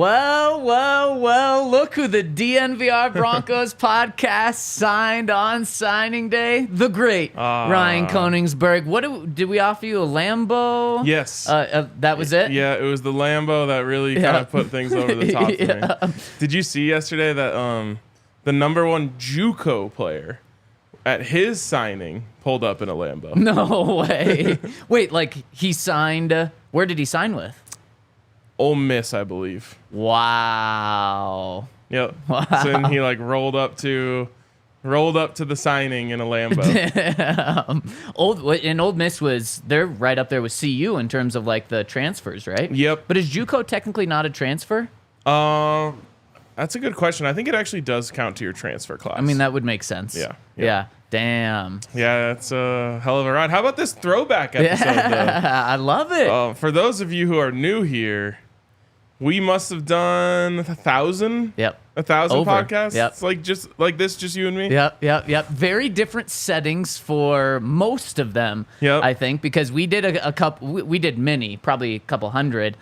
Well, look who the DNVR Broncos podcast signed on signing day. The great Ryan Koenigsberg. Did we offer you a Lambo? Yes. That was it? Yeah, it was the Lambo that really kind of put things over the top for me. Did you see yesterday that the number one JUCO player at his signing pulled up in a Lambo? No way. Wait, like he signed, where did he sign with? Ole Miss, I believe. Wow. Yep. Wow. So then he like rolled up to the signing in a Lambo. Damn. Old Miss they're right up there with CU in terms of like the transfers, right? Yep. But is JUCO technically not a transfer? That's a good question. I think it actually does count to your transfer class. I mean, that would make sense. Yeah. Damn. Yeah, that's a hell of a ride. How about this throwback episode, though? I love it. For those of you who are new here, we must have done 1,000. Yep. 1,000 Over. podcasts. Yep. It's like just like this, just you and me. Yep. Very different settings for most of them. Yep. I think because we did a couple. We did many, probably a couple hundred,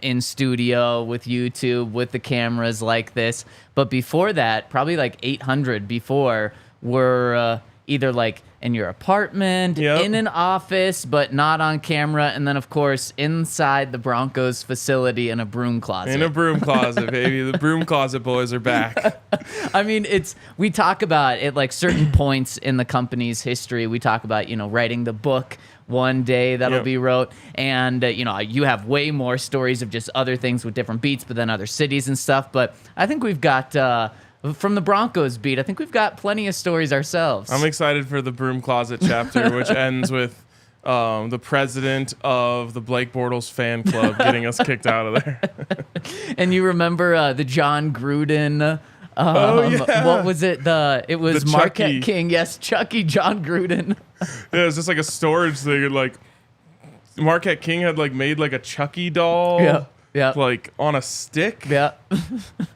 in studio with YouTube with the cameras like this. But before that, probably like 800 before were either like in your apartment, in an office, but not on camera, and then of course inside the Broncos facility in a broom closet. In a broom closet, baby. The broom closet boys are back. I mean, we talk about it like certain points in the company's history. We talk about, writing the book one day that'll be wrote. And, you have way more stories of just other things with different beats, but then other cities and stuff. But I think we've got, from the Broncos beat, I think we've got plenty of stories ourselves. I'm excited for the broom closet chapter, which ends with the president of the Blake Bortles fan club getting us kicked out of there. And you remember the John Gruden... what was it? It was Marquette King. Yes, Chucky John Gruden. Yeah, it was just like a storage thing. Like Marquette King had like made like a Chucky doll. Yeah. Like on a stick. Yeah.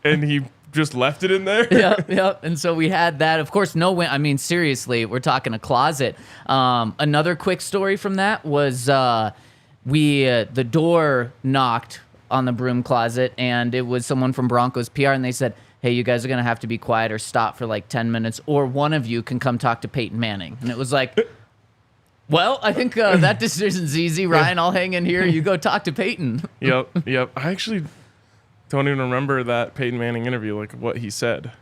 And he just left it in there. Yeah. And so we had that. Of course, seriously, we're talking a closet. Another quick story from that was the door knocked on the broom closet, and it was someone from Broncos PR, and they said, hey, you guys are going to have to be quiet or stop for like 10 minutes, or one of you can come talk to Peyton Manning. And it was like, well, I think that decision's easy. Ryan, I'll hang in here. You go talk to Peyton. Yep. I actually don't even remember that Peyton Manning interview, like what he said.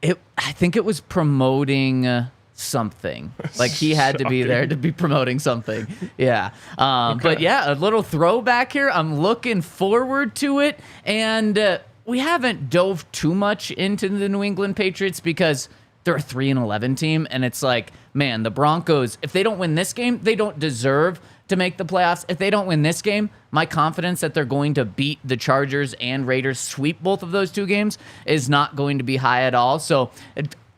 I think it was promoting something. Like he had to be there to be promoting something. Yeah. Okay. But yeah, a little throwback here. I'm looking forward to it. And we haven't dove too much into the New England Patriots because they're a 3-11 team. And it's like, man, the Broncos, if they don't win this game, they don't deserve to make the playoffs. If they don't win this game, my confidence that they're going to beat the Chargers and Raiders, sweep both of those two games, is not going to be high at all. So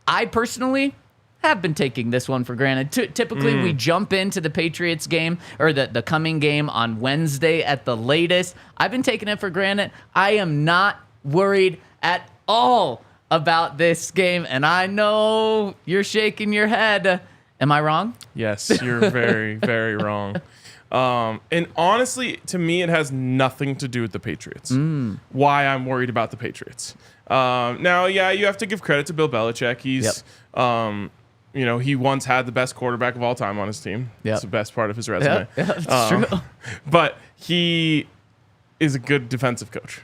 I personally have been taking this one for granted. Typically, we jump into the Patriots game or the coming game on Wednesday at the latest. I've been taking it for granted. I am not worried at all about this game, and I know you're shaking your head. Am I wrong? Yes, you're very, very wrong. And honestly, to me, it has nothing to do with the Patriots. Why I'm worried about the Patriots. Now, yeah, you have to give credit to Bill Belichick. He's, he once had the best quarterback of all time on his team. That's the best part of his resume. Yeah, that's true. But he is a good defensive coach,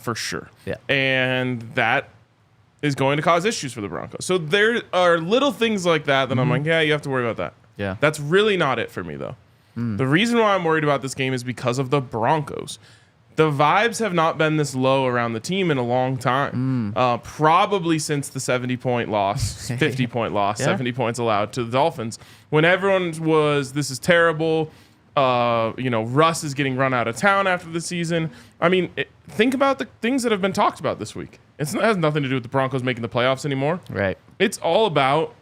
for sure. Yeah. And that is going to cause issues for the Broncos. So there are little things like that I'm like, yeah, you have to worry about that. Yeah. That's really not it for me, though. The reason why I'm worried about this game is because of the Broncos. The vibes have not been this low around the team in a long time. Probably since the 70-point loss, 50-point loss, 70 points allowed to the Dolphins. When everyone was, this is terrible. Russ is getting run out of town after the season. I mean, think about the things that have been talked about this week. It has nothing to do with the Broncos making the playoffs anymore. Right. It's all about,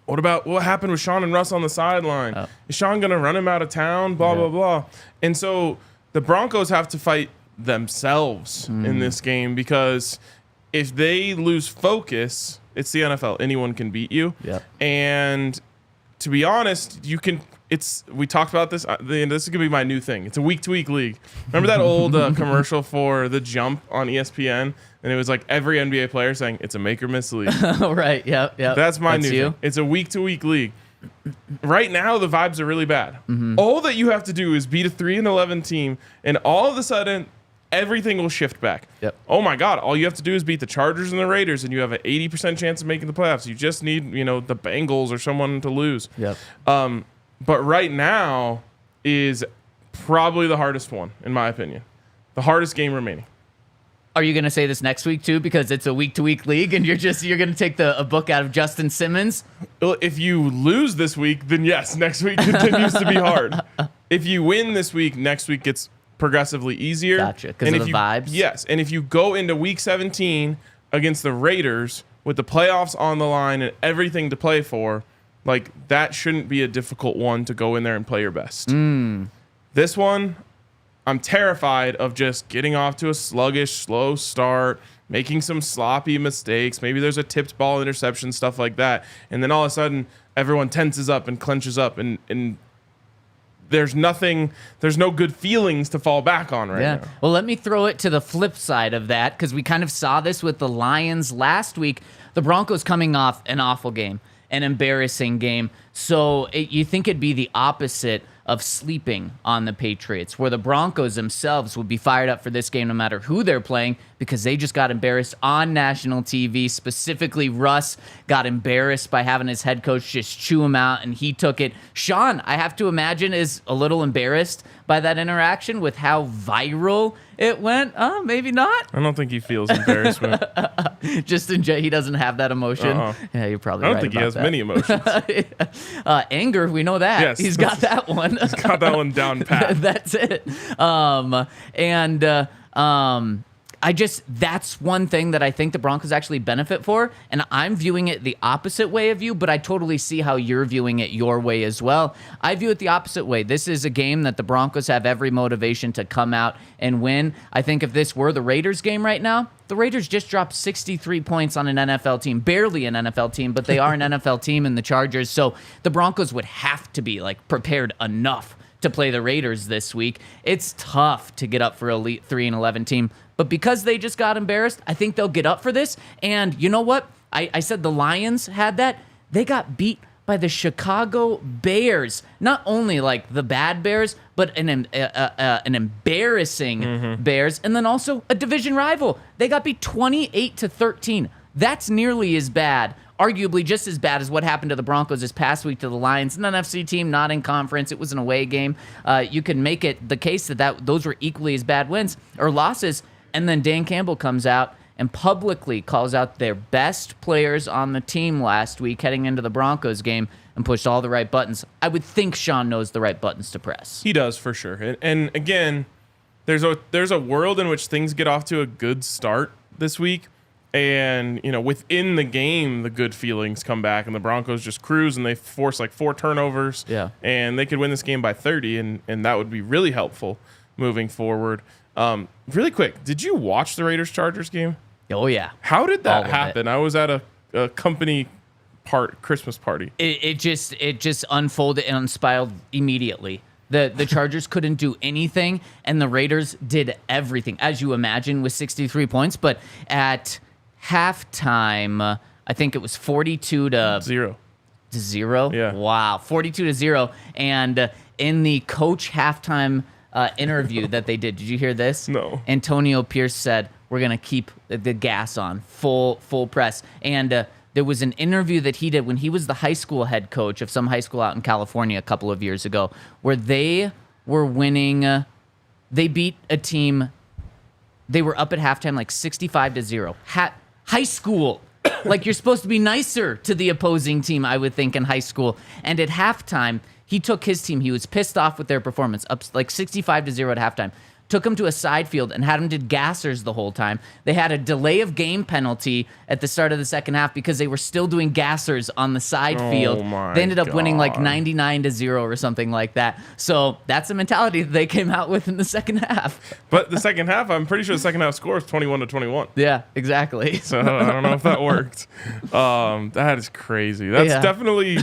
what happened with Sean and Russ on the sideline? Is Sean going to run him out of town? Blah, blah, blah. And so the Broncos have to fight themselves in this game, because if they lose focus, it's the NFL. Anyone can beat you. Yep. And to be honest, we talked about this. This is gonna be my new thing. It's a week-to-week league. Remember that old commercial for The Jump on ESPN, and it was like every NBA player saying it's a make or miss league. Oh, right. Yep. That's my new thing. It's a week-to-week league. Right now, the vibes are really bad. All that you have to do is beat a 3-11 team, and all of a sudden, everything will shift back. Yep. Oh my God! All you have to do is beat the Chargers and the Raiders, and you have an 80% chance of making the playoffs. You just need, the Bengals or someone to lose. Yep. But right now is probably the hardest one, in my opinion. The hardest game remaining. Are you going to say this next week too? Because it's a week-to-week league, and you're going to take a book out of Justin Simmons? Well, if you lose this week, then yes, next week continues to be hard. If you win this week, next week gets progressively easier. Gotcha, because of the vibes? Yes, and if you go into week 17 against the Raiders with the playoffs on the line and everything to play for, like, that shouldn't be a difficult one to go in there and play your best. This one, I'm terrified of just getting off to a sluggish, slow start, making some sloppy mistakes. Maybe there's a tipped ball interception, stuff like that. And then all of a sudden, everyone tenses up and clenches up, and there's no good feelings to fall back on right now. Well, let me throw it to the flip side of that, because we kind of saw this with the Lions last week. The Broncos coming off an awful game, an embarrassing game. So you think it'd be the opposite of sleeping on the Patriots, where the Broncos themselves would be fired up for this game no matter who they're playing, because they just got embarrassed on national TV. Specifically, Russ got embarrassed by having his head coach just chew him out, and he took it. Sean, I have to imagine, is a little embarrassed by that interaction with how viral it went. Maybe not. I don't think he feels embarrassment. Just he doesn't have that emotion. Yeah, you're probably right. I don't think he has many emotions. Anger, we know that. Yes. He's got that one. He's got that one down pat. That's it. That's one thing that I think the Broncos actually benefit for, and I'm viewing it the opposite way of you, but I totally see how you're viewing it your way as well. I view it the opposite way. This is a game that the Broncos have every motivation to come out and win. I think if this were the Raiders game right now, the Raiders just dropped 63 points on an NFL team. Barely an NFL team, but they are an NFL team in the Chargers, so the Broncos would have to be prepared enough to play the Raiders this week. It's tough to get up for elite 3-11 team. But because they just got embarrassed, I think they'll get up for this. And you know what? I said the Lions had that. They got beat by the Chicago Bears. Not only the bad Bears, but an embarrassing Bears. And then also a division rival. They got beat 28-13. That's nearly as bad, arguably just as bad as what happened to the Broncos this past week to the Lions. An NFC team, not in conference. It was an away game. You can make it the case that those were equally as bad wins or losses. And then Dan Campbell comes out and publicly calls out their best players on the team last week heading into the Broncos game and pushed all the right buttons. I would think Sean knows the right buttons to press. He does, for sure. And again, there's a world in which things get off to a good start this week. And, within the game, the good feelings come back, and the Broncos just cruise, and they force 4 turnovers. Yeah. And they could win this game by 30, and that would be really helpful moving forward. Really quick, did you watch the Raiders-Chargers game? Oh, yeah. How did that happen? I was at a company Christmas party. It just unfolded and unspiraled immediately. The Chargers couldn't do anything, and the Raiders did everything, as you imagine, with 63 points. But at halftime, I think it was 42-0. Yeah. Wow, 42-0. And in the coach halftime interview that they did you hear this? No. Antonio Pierce said, "We're gonna keep the gas on, full press." And there was an interview that he did when he was the high school head coach of some high school out in California a couple of years ago, where they were winning. They beat a team. They were up at halftime 65-0. High school. You're supposed to be nicer to the opposing team, I would think, in high school. And at halftime, he took his team. He was pissed off with their performance, up 65-0 at halftime. Took him to a side field and had him did gassers the whole time. They had a delay of game penalty at the start of the second half because they were still doing gassers on the side field. They ended up winning 99-0 or something like that. So that's the mentality that they came out with in the second half. But the second half, I'm pretty sure the second half score is 21-21. Yeah, exactly. So I don't know if that worked. That is crazy. That's definitely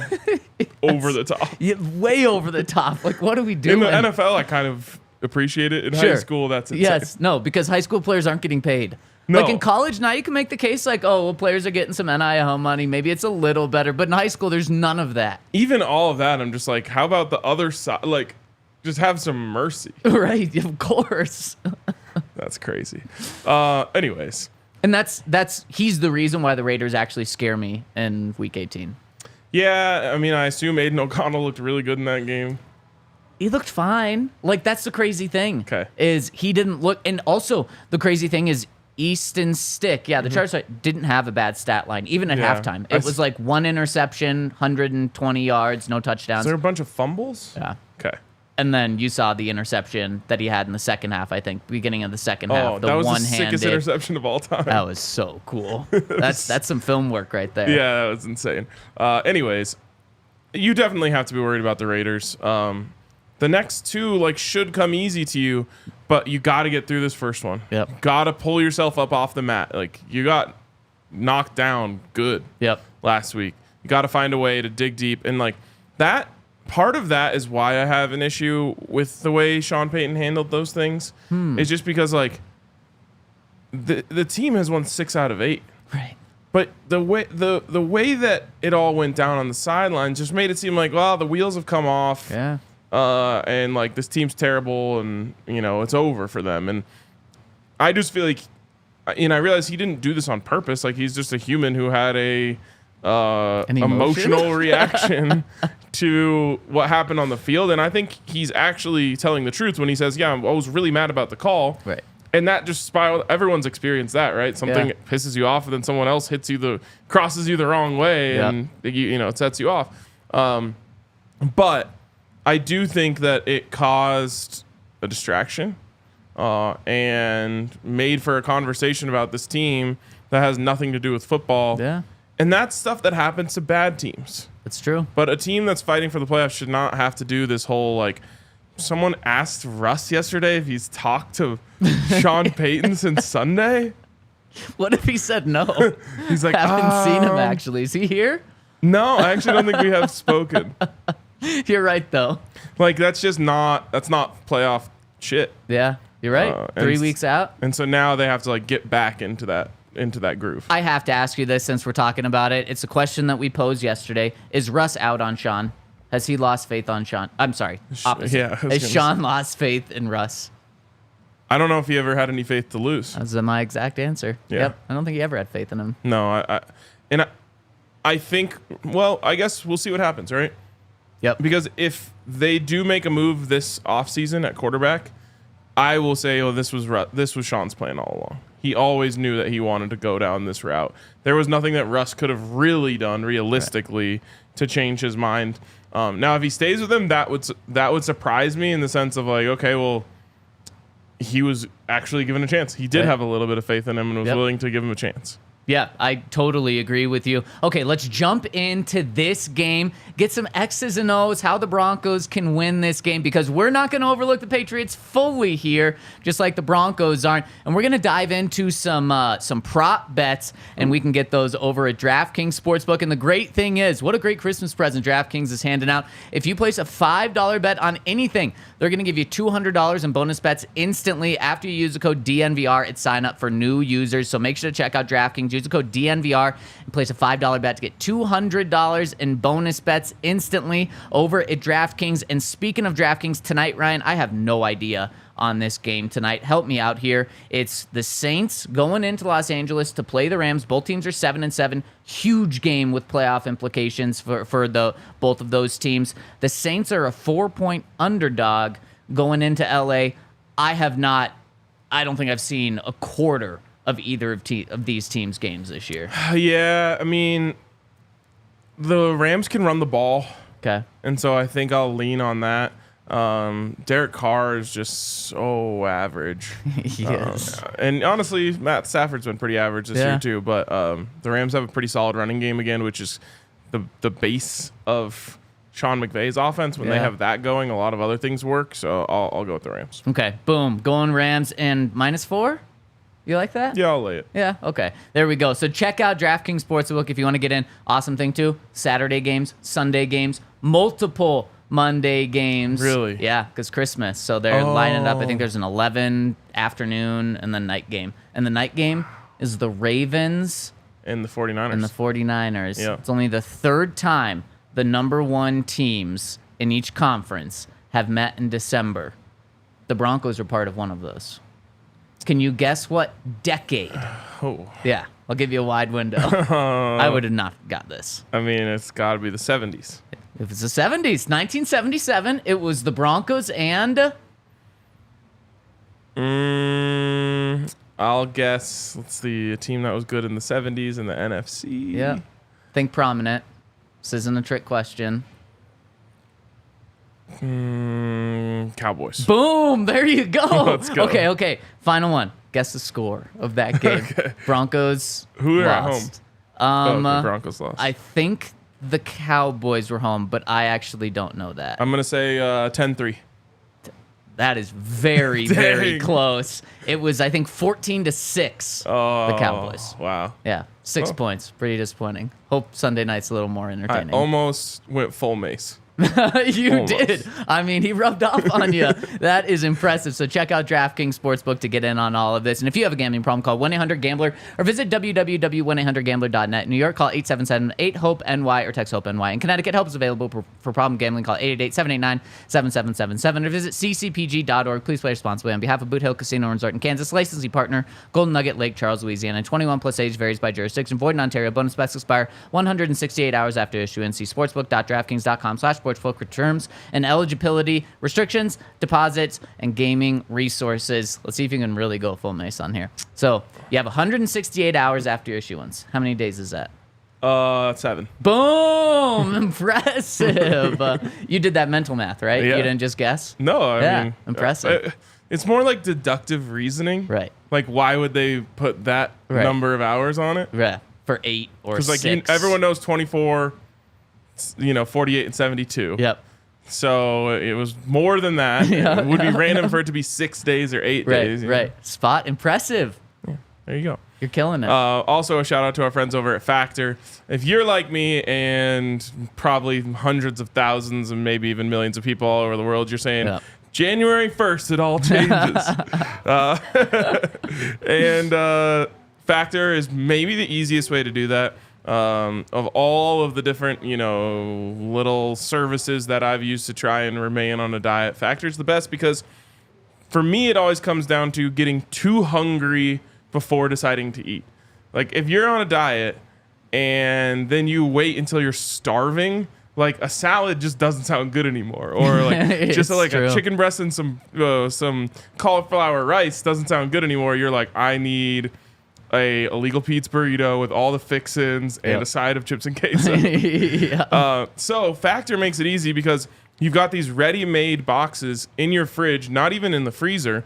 over the top. Yeah, way over the top. Like, what are we In doing? the NFL, I kind of appreciate it. In high school, that's insane. Yes, no, because high school players aren't getting paid. No. Like in college, now you can make the case like, oh, well, players are getting some NIL money. Maybe it's a little better. But in high school, there's none of that. Even all of that, I'm just like, how about the other side? Like, just have some mercy. Right, of course. That's crazy. Anyways. And he's the reason why the Raiders actually scare me in Week 18. Yeah, I mean, I assume Aiden O'Connell looked really good in that game. He looked fine. Like, that's the crazy thing. Okay. Is he didn't look... And also, the crazy thing is Easton Stick. Yeah, the Chargers didn't have a bad stat line, even at halftime. It was like 1 interception, 120 yards, no touchdowns. Is there a bunch of fumbles? Yeah. Okay. And then you saw the interception that he had in the second half, I think, beginning of the second half. The that was one-handed, the sickest interception of all time. That was so cool. That's some film work right there. Yeah, that was insane. Anyways, you definitely have to be worried about the Raiders. The next two should come easy to you, but you got to get through this first one. Yep. Got to pull yourself up off the mat. Like, you got knocked down good. Yep. Last week. You got to find a way to dig deep, and that. Part of that is why I have an issue with the way Sean Payton handled those things. It's just because the team has won 6 out of 8. Right. But the way that it all went down on the sidelines just made it seem like, well, the wheels have come off. Yeah. And this team's terrible, and it's over for them. And I just feel like, I realize he didn't do this on purpose. Like, he's just a human who had an emotional reaction to what happened on the field. And I think he's actually telling the truth when he says, yeah, I was really mad about the call. Right. And that just spiraled. Everyone's experienced that, right? Something pisses you off, and then someone else crosses you the wrong way, and it sets you off. But I do think that it caused a distraction and made for a conversation about this team that has nothing to do with football. Yeah. And that's stuff that happens to bad teams. It's true. But a team that's fighting for the playoffs should not have to do this whole, someone asked Russ yesterday if he's talked to Sean Payton since Sunday. What if he said no? He's like, I haven't seen him, actually. Is he here? No, I actually don't think we have spoken. You're right, though. That's not playoff shit. Yeah, you're right. 3 weeks out. And so now they have to, get back into that groove. I have to ask you this since we're talking about it. It's a question that we posed yesterday. Is Russ out on Sean? Has he lost faith on Sean? I'm sorry. Opposite. Yeah, Has Sean lost faith in Russ? I don't know if he ever had any faith to lose. That's my exact answer. Yeah. Yep. I don't think he ever had faith in him. No, I think, well, I guess we'll see what happens, right? Yep. Because if they do make a move this offseason at quarterback, I will say, this was Sean's plan all along. He always knew that he wanted to go down this route. There was nothing that Russ could have really done realistically to change his mind. Now, if he stays with him, that would surprise me in the sense of okay, well, he was actually given a chance. He did have a little bit of faith in him and was willing to give him a chance. Yeah, I totally agree with you. Okay, let's jump into this game, get some X's and O's, how the Broncos can win this game, because we're not going to overlook the Patriots fully here, just like the Broncos aren't. And we're going to dive into some prop bets, and we can get those over at DraftKings Sportsbook. And the great thing is, what a great Christmas present DraftKings is handing out. If you place a $5 bet on anything, they're going to give you $200 in bonus bets instantly after you use the code DNVR at sign up for new users. So make sure to check out DraftKings. Use the code DNVR and place a $5 bet to get $200 in bonus bets instantly over at DraftKings. And speaking of DraftKings tonight, Ryan, I have no idea on this game tonight. Help me out here. It's the Saints going into Los Angeles to play the Rams. Both teams are 7-7. Huge game with playoff implications for both of those teams. The Saints are a 4-point underdog going into LA. I don't think I've seen a quarter of either of these teams' games this year. Yeah, I mean, the Rams can run the ball. Okay. And so I think I'll lean on that. Derek Carr is just so average. Yes. And honestly, Matt Stafford's been pretty average this year too. But the Rams have a pretty solid running game again, which is the base of Sean McVay's offense. When they have that going, a lot of other things work. So I'll go with the Rams. Okay, boom. Going Rams and -4? You like that? Yeah, I'll lay it. Yeah, okay. There we go. So check out DraftKings Sportsbook if you want to get in. Awesome thing, too. Saturday games, Sunday games, multiple Monday games. Really? Yeah, because Christmas. So they're lining up. I think there's an 11 afternoon and then night game. And the night game is the Ravens And the 49ers. and the 49ers. Yeah. It's only the third time the number one teams in each conference have met in December. The Broncos are part of one of those. Can you guess what decade? Oh. Yeah, I'll give you a wide window. I would have not got this. I mean, it's got to be the 70s. If it's the 70s, 1977, it was the Broncos and I'll guess, let's see, a team that was good in the 70s in the NFC. yeah, think prominent. This isn't a trick question. Cowboys. Boom! There you go. Let's go. Okay. Final one. Guess the score of that game. Okay. Broncos Who are lost. at home? The Broncos lost. I think the Cowboys were home, but I actually don't know that. I'm going to say 10-3. That is very, very Dang. close. It was, I think, 14-6. Oh, The Cowboys. Wow. Yeah, 6 points. Pretty disappointing. Hope Sunday night's a little more I entertaining. almost went full mace. You Almost. did. I mean, he rubbed off on you. That is impressive. So check out DraftKings Sportsbook to get in on all of this. And if you have a gambling problem, call 1-800-GAMBLER or visit www.1800gambler.net. In New York, call 877-8-HOPE-NY or text HOPE-NY. In Connecticut, help is available for problem gambling. Call 888-789-7777 or visit ccpg.org. Please play responsibly. On behalf of Boot Hill Casino and Resort in Kansas, licensee partner, Golden Nugget, Lake Charles, Louisiana. 21 plus age varies by jurisdiction. Void in Ontario. Bonus bets expire 168 hours after issuance. See sportsbook.draftkings.com/sportsbook for terms and eligibility restrictions, deposits, and gaming resources. Let's see if you can really go full mace on here. So you have 168 hours after issuance. How many days is that? 7. Boom! Impressive. You did that mental math, right? Yeah. You didn't just guess? No, I Yeah, mean, impressive. It's more like deductive reasoning. Right. Like, why would they put that Right. number of hours on it? Yeah. For 8 or 6. Because like everyone knows 24, 48 and 72. Yep. So it was more than that. Yeah. It would be random for it to be 6 days or 8 Right. days. you know? Right. Spot. Impressive. There you go. You're killing it. Also, a shout out to our friends over at Factor. If you're like me and probably hundreds of thousands and maybe even millions of people all over the world, you're saying, Yep. January 1st, it all changes. And Factor is maybe the easiest way to do that. Of all of the different, little services that I've used to try and remain on a diet, Factor's the best because for me, it always comes down to getting too hungry before deciding to eat. Like if you're on a diet and then you wait until you're starving, like a salad just doesn't sound good anymore, or like just like true. a chicken breast and some cauliflower rice doesn't sound good anymore. You're like, I need a illegal pizza burrito with all the fixins and Yep. a side of chips and queso. Yeah. So Factor makes it easy because you've got these ready-made boxes in your fridge, not even in the freezer.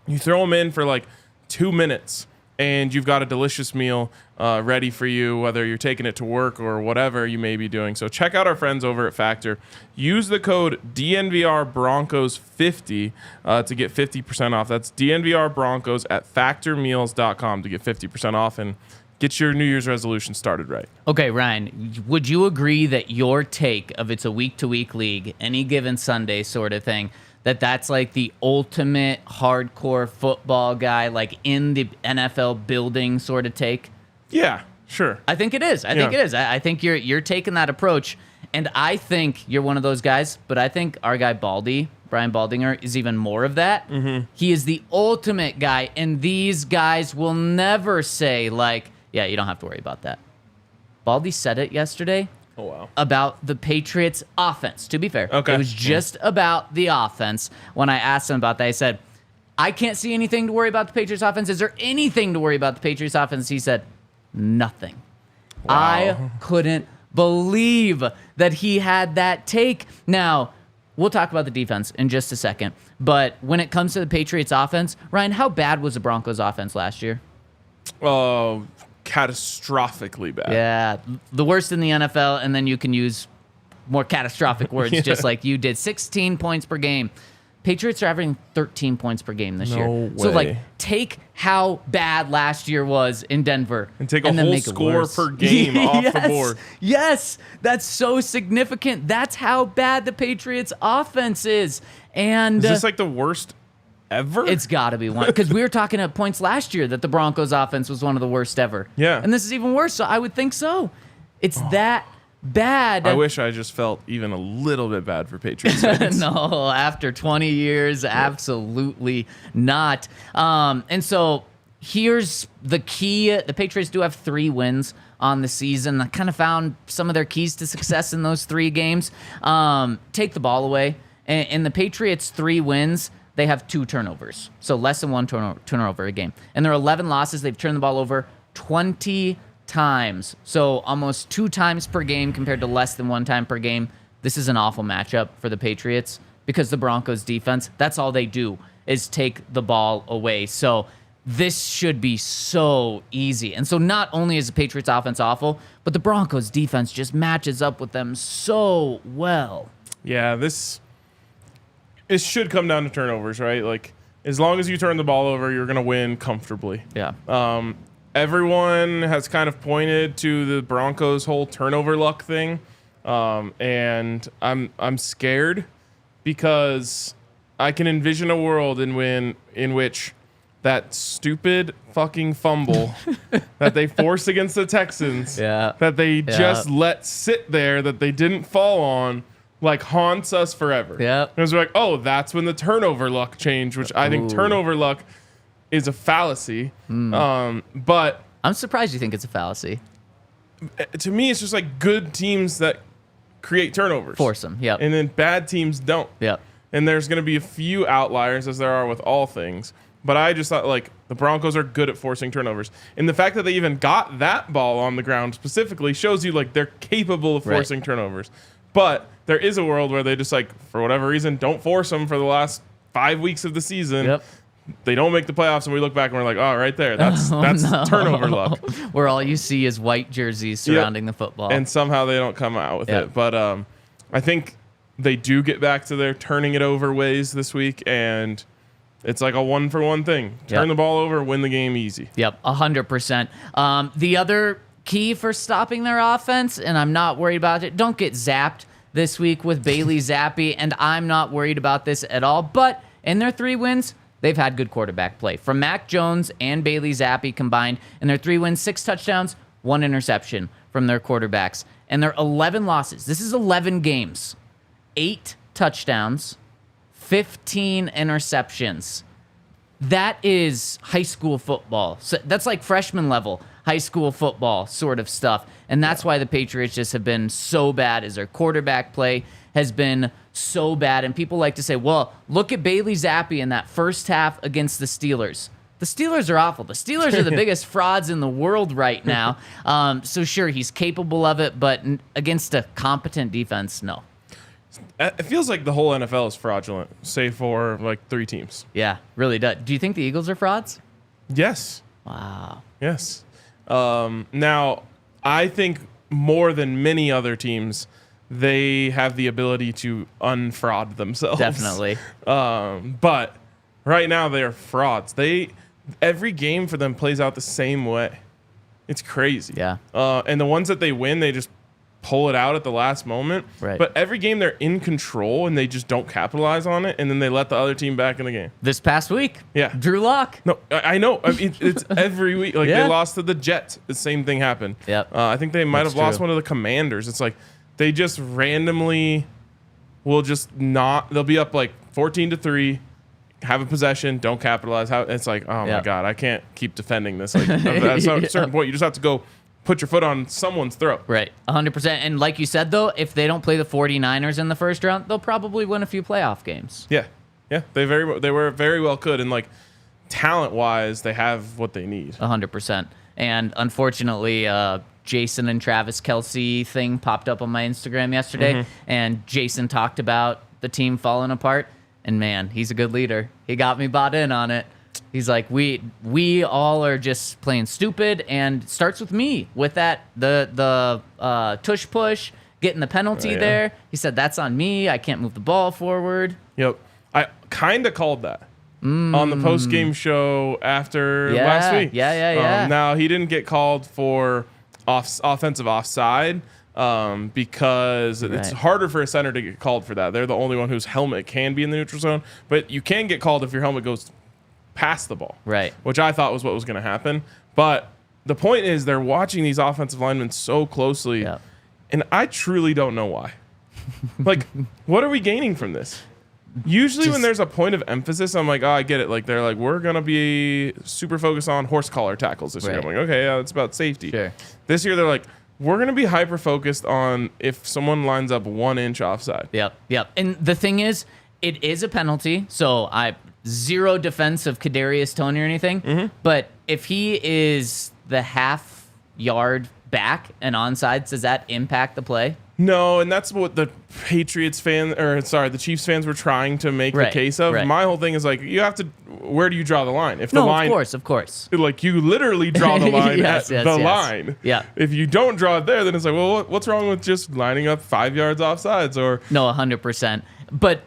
You throw them in for like 2 minutes, and you've got a delicious meal ready for you, whether you're taking it to work or whatever you may be doing. So check out our friends over at Factor. Use the code DNVR Broncos 50 to get 50% off. That's DNVR Broncos at factormeals.com to get 50% off and get your New Year's resolution started right. Okay, Ryan, would you agree that your take of it's a week-to-week league, any given Sunday sort of thing, that's like the ultimate hardcore football guy, like in the NFL building sort of take? Yeah, sure. I think it is. I think it is. I think you're taking that approach, and I think you're one of those guys, but I think our guy Brian Baldinger, is even more of that. Mm-hmm. He is the ultimate guy, and these guys will never say, like, yeah, you don't have to worry about that. Baldy said it yesterday. Oh, wow. About the Patriots offense, to be fair. Okay. It was just about the offense. When I asked him about that, I said, I can't see anything to worry about the Patriots offense. Is there anything to worry about the Patriots offense? He said, nothing. Wow. I couldn't believe that he had that take. Now, we'll talk about the defense in just a second. But when it comes to the Patriots offense, Ryan, how bad was the Broncos offense last year? Oh, catastrophically bad. Yeah, the worst in the NFL, and then you can use more catastrophic words, just like you did. 16 points per game. Patriots are averaging 13 points per game this year. No So, way. take how bad last year was in Denver. And take a then whole make it score worse. per game off the board. Yes, that's so significant. That's how bad the Patriots offense is. And Is this like the worst ever? it's got to be one. Because we were talking at points last year that the Broncos offense was one of the worst ever. Yeah. And this is even worse, so I would think so. It's that bad. I wish I just felt even a little bit bad for Patriots fans. No, after 20 years, absolutely not. And so here's the key. The Patriots do have 3 wins on the season. I kind of found some of their keys to success in those 3 games. Take the ball away. In the Patriots' 3 wins, they have 2 turnovers. So less than 1 turnover a game. And their 11 losses, they've turned the ball over 20 times. So almost 2 times per game compared to less than 1 time per game. This is an awful matchup for the Patriots because the Broncos defense, that's all they do is take the ball away. So this should be so easy. And so not only is the Patriots offense awful, but the Broncos defense just matches up with them so well. Yeah, it should come down to turnovers, right? Like, as long as you turn the ball over, you're going to win comfortably. Yeah. Everyone has kind of pointed to the Broncos' whole turnover luck thing, and I'm scared because I can envision a world in which that stupid fucking fumble that they forced against the Texans, that they just let sit there, that they didn't fall on, like haunts us forever. Yep. Because we're like, oh, that's when the turnover luck changed, which I think turnover luck is a fallacy. But I'm surprised you think it's a fallacy. to me, it's just like good teams that create turnovers. Force them. Yep. And then bad teams don't. Yep. And there's going to be a few outliers, as there are with all things. But I just thought, like, the Broncos are good at forcing turnovers. And the fact that they even got that ball on the ground specifically shows you, like, they're capable of forcing turnovers. But there is a world where they just, like, for whatever reason, don't force them for the last 5 weeks of the season. Yep. They don't make the playoffs, and we look back and we're like, oh, right there. That's turnover luck. Where all you see is white jerseys surrounding the football. And somehow they don't come out with it. But I think they do get back to their turning it over ways this week, and it's like a 1-for-1 thing. Turn the ball over, win the game easy. Yep, 100%. The other key for stopping their offense, and I'm not worried about it, don't get zapped this week with Bailey Zappe, and I'm not worried about this at all. But in their 3 wins, they've had good quarterback play. From Mac Jones and Bailey Zappe combined, in their 3 wins, 6 touchdowns, 1 interception from their quarterbacks. And their 11 losses, this is 11 games, 8 touchdowns, 15 interceptions. That is high school football. So that's like freshman level high school football sort of stuff. And that's why the Patriots just have been so bad, as their quarterback play has been so bad. And people like to say, well, look at Bailey Zappe in that first half against the Steelers. The Steelers are awful. The Steelers are the biggest frauds in the world right now. So sure, he's capable of it, but against a competent defense, no. It feels like the whole NFL is fraudulent, save for like 3 teams. Yeah, really does. Do you think the Eagles are frauds? Yes. Wow. Yes. Now, I think more than many other teams, they have the ability to unfraud themselves. Definitely. But right now they are frauds. Every game for them plays out the same way. It's crazy. Yeah. And the ones that they win, they just pull it out at the last moment. Right. But every game they're in control and they just don't capitalize on it, and then they let the other team back in the game. This past week, Yeah. Drew Lock. No, I know. I mean, it's every week. Like Yeah. they lost to the Jets. The same thing happened. Yep. I think they might That's have lost true. one of the Commanders. It's like they just randomly will just not. They'll be up like 14-3, have a possession, don't capitalize. It's like, oh my God, I can't keep defending this. Like at a certain point, you just have to go put your foot on someone's throat. Right, 100%. And like you said, though, if they don't play the 49ers in the first round, they'll probably win a few playoff games. Yeah, yeah. They were very well could, and like talent-wise, they have what they need. 100%. And unfortunately, Jason and Travis Kelce thing popped up on my Instagram yesterday, and Jason talked about the team falling apart. And man, he's a good leader. He got me bought in on it. He's like, we all are just playing stupid, and it starts with me with that the tush push, getting the penalty there. He said that's on me. I can't move the ball forward. Yep. I kind of called that on the post-game show after last week. Yeah. Now, he didn't get called for offensive offside because it's harder for a center to get called for that. They're the only one whose helmet can be in the neutral zone, but you can get called if your helmet goes past the ball, right? Which I thought was what was going to happen. But the point is they're watching these offensive linemen so closely, and I truly don't know why. Like, what are we gaining from this? Usually when there's a point of emphasis, I'm like, oh, I get it. Like, they're like, we're going to be super focused on horse collar tackles this year. I'm like, okay, yeah, it's about safety. Sure. This year, they're like, we're going to be hyper focused on if someone lines up 1 inch offside. Yep. And the thing is, it is a penalty. So zero defense of Kadarius Toney or anything. But if he is the half yard back and onside, does that impact the play? No, and that's what the the Chiefs fans were trying to make the case of. My whole thing is like, you have to, where do you draw the line? If the line, of course. Like, you literally draw the line at the line. Yeah. If you don't draw it there, then it's like, well, what's wrong with just lining up 5 yards offsides? Or no, 100%. But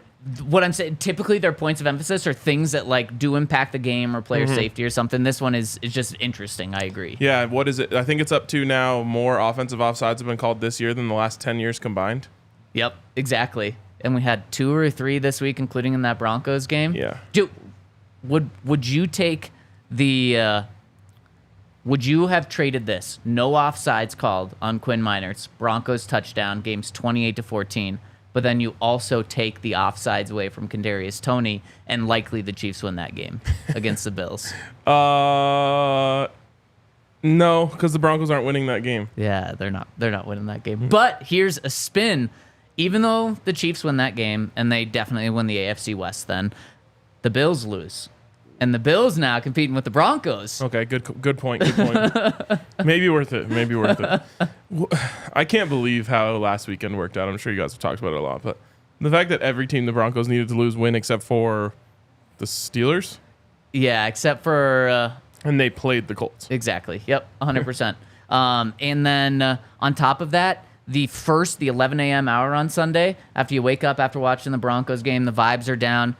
what I'm saying, typically their points of emphasis are things that like do impact the game or player safety or something. This one is just interesting. I agree. Yeah. What is it? I think it's up to now more offensive offsides have been called this year than the last 10 years combined. Yep, exactly. And we had 2 or 3 this week, including in that Broncos game. Yeah. Would you take the? Would you have traded this? No offsides called on Quinn Meinerz. Broncos touchdown. Game's 28-14. But then you also take the offsides away from Kadarius Toney, and likely the Chiefs win that game against the Bills. No, because the Broncos aren't winning that game. Yeah, they're not winning that game. But here's a spin. Even though the Chiefs win that game, and they definitely win the AFC West, then the Bills lose. And the Bills now competing with the Broncos. Okay, good point. Maybe worth it. I can't believe how last weekend worked out. I'm sure you guys have talked about it a lot, but the fact that every team the Broncos needed to lose win except for the Steelers. Yeah, except for... and they played the Colts. Exactly. Yep, 100%. And then on top of that, the 11 a.m. hour on Sunday, after you wake up after watching the Broncos game, the vibes are down.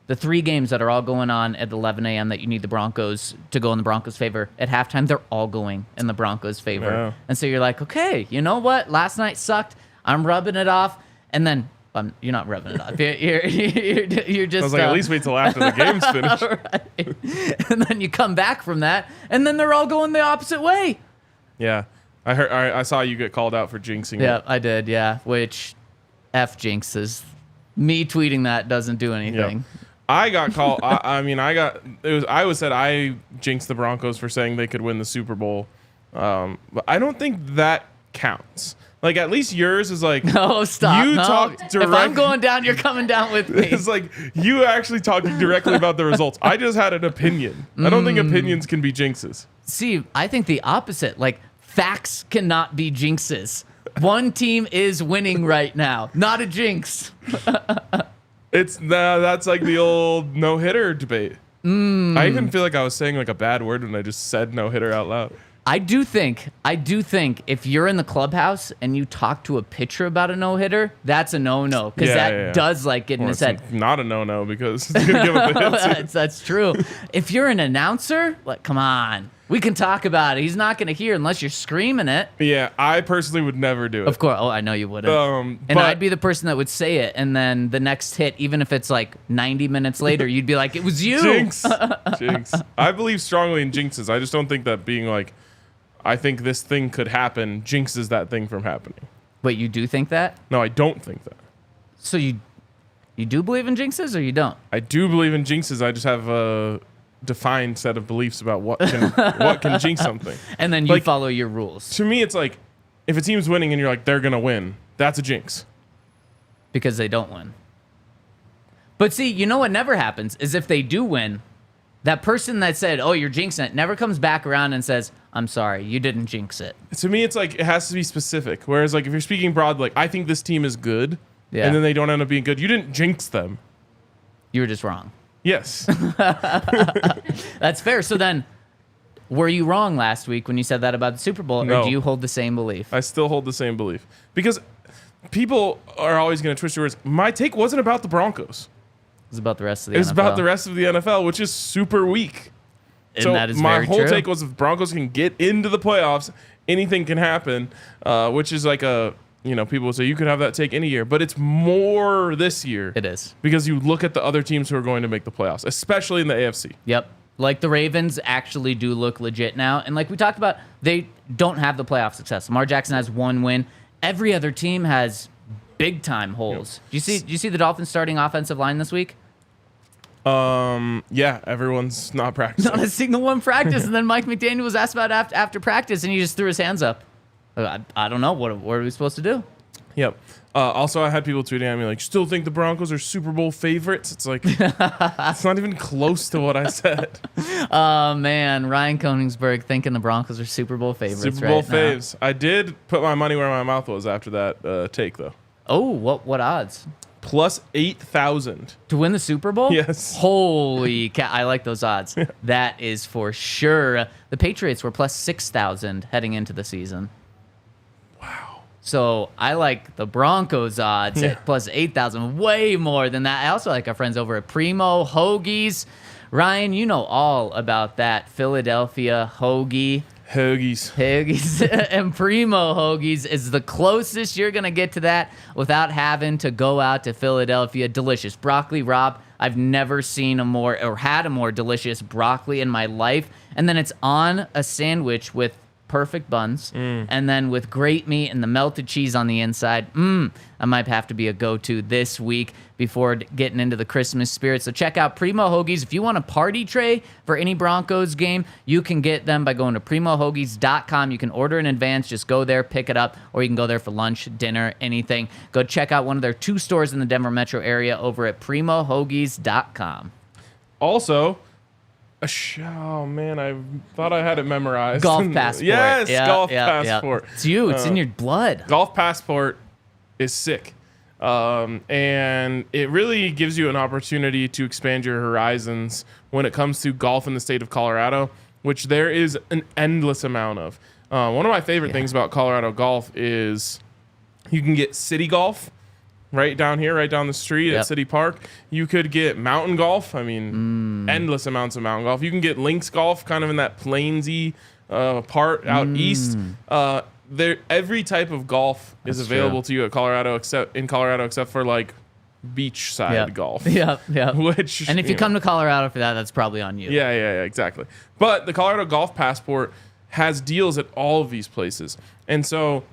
The 3 games that are all going on at 11 a.m. that you need the Broncos to go in the Broncos' favor, at halftime, they're all going in the Broncos' favor. Yeah. And so you're like, okay, you know what? Last night sucked. I'm rubbing it off. And then you're not rubbing it off. You're just... I was like, at least wait till after the game's finished. Right. And then you come back from that, and then they're all going the opposite way. Yeah. I saw you get called out for jinxing. Yeah, I did, yeah. Which, F jinxes. Me tweeting that doesn't do anything. Yep. I got called. I was said I jinxed the Broncos for saying they could win the Super Bowl, but I don't think that counts. Like, at least yours is like, no, stop. You no. talked direct. If I'm going down, you're coming down with me. It's like you actually talking directly about the results. I just had an opinion. I don't think opinions can be jinxes. See, I think the opposite. Like, facts cannot be jinxes. One team is winning right now, not a jinx. That's like the old no-hitter debate. I even feel like I was saying like a bad word when I just said no-hitter out loud. I do think if you're in the clubhouse and you talk to a pitcher about a no-hitter, that's a no-no, because does like get in his head. It's not a no-no because it's going to give up the hits. That's true. If you're an announcer, like, come on. We can talk about it. He's not going to hear unless you're screaming it. Yeah, I personally would never do it. Of course. Oh, I know you wouldn't. And I'd be the person that would say it, and then the next hit, even if it's like 90 minutes later, you'd be like, it was you. Jinx. I believe strongly in jinxes. I just don't think that being like, I think this thing could happen, jinxes that thing from happening. Wait, you do think that? No, I don't think that. So you do believe in jinxes, or you don't? I do believe in jinxes. I just have a defined set of beliefs about what can jinx something. And then you follow your rules. To me, it's like, if a team's winning and you're like, they're going to win, that's a jinx. Because they don't win. But see, you know what never happens is if they do win, that person that said, oh, you're jinxing it, never comes back around and says, I'm sorry, you didn't jinx it. To me, it's like, it has to be specific. Whereas, like, if you're speaking broad, like, I think this team is good, and then they don't end up being good, you didn't jinx them. You were just wrong. Yes. That's fair. So then, were you wrong last week when you said that about the Super Bowl, No. or do you hold the same belief? I still hold the same belief. Because people are always going to twist your words. My take wasn't about the Broncos. was about the rest of the NFL. It was about the rest of the NFL, which is super weak. And so that is my very whole true. take was if Broncos can get into the playoffs, anything can happen, which is like people say you could have that take any year, but it's more this year. It is. Because you look at the other teams who are going to make the playoffs, especially in the AFC. Yep. Like the Ravens actually do look legit now. And like we talked about, they don't have the playoff success. Lamar Jackson has 1 win. Every other team has big time holes. Yep. Do you see the Dolphins starting offensive line this week? Yeah, everyone's not practicing. Not a single one practice. And then Mike McDaniel was asked about after practice, and he just threw his hands up. I don't know. What are we supposed to do? Yep. Also, I had people tweeting at me like, still think the Broncos are Super Bowl favorites? It's like, it's not even close to what I said. Oh, man. Ryan Koenigsberg thinking the Broncos are Super Bowl favorites Super Bowl right now. faves. I did put my money where my mouth was after that take, though. Oh, what odds? Plus 8,000. To win the Super Bowl? Yes. Holy cow. I like those odds. That is for sure. The Patriots were plus 6,000 heading into the season. Wow. So I like the Broncos odds at plus 8,000, way more than that. I also like our friends over at Primo Hoagies. Ryan, you know all about that Philadelphia hoagie. Hoagies. And Primo Hoagies is the closest you're going to get to that without having to go out to Philadelphia. Delicious. Broccoli Rob, I've never seen had a more delicious broccoli in my life. And then it's on a sandwich with perfect buns, and then with great meat and the melted cheese on the inside. I might have to be a go-to this week before getting into the Christmas spirit. So check out Primo Hoagies. If you want a party tray for any Broncos game, you can get them by going to primohoagies.com. You can order in advance. Just go there, pick it up, or you can go there for lunch, dinner, anything. Go check out one of their 2 stores in the Denver metro area over at primohoagies.com. Also, oh man, I thought I had it memorized. Golf passport. Yes, Yep, golf yep, yep. passport. It's you. It's in your blood. Golf passport is sick. And it really gives you an opportunity to expand your horizons when it comes to golf in the state of Colorado, which there is an endless amount of. One of my favorite things about Colorado golf is you can get city golf right down here, right down the street at City Park. You could get mountain golf. I mean, endless amounts of mountain golf. You can get links golf kind of in that plainsy part out east. Every type of golf is available to you in Colorado except for like beachside golf. Yeah. Which, and if you come to Colorado for that, that's probably on you. Yeah, exactly. But the Colorado Golf Passport has deals at all of these places. And so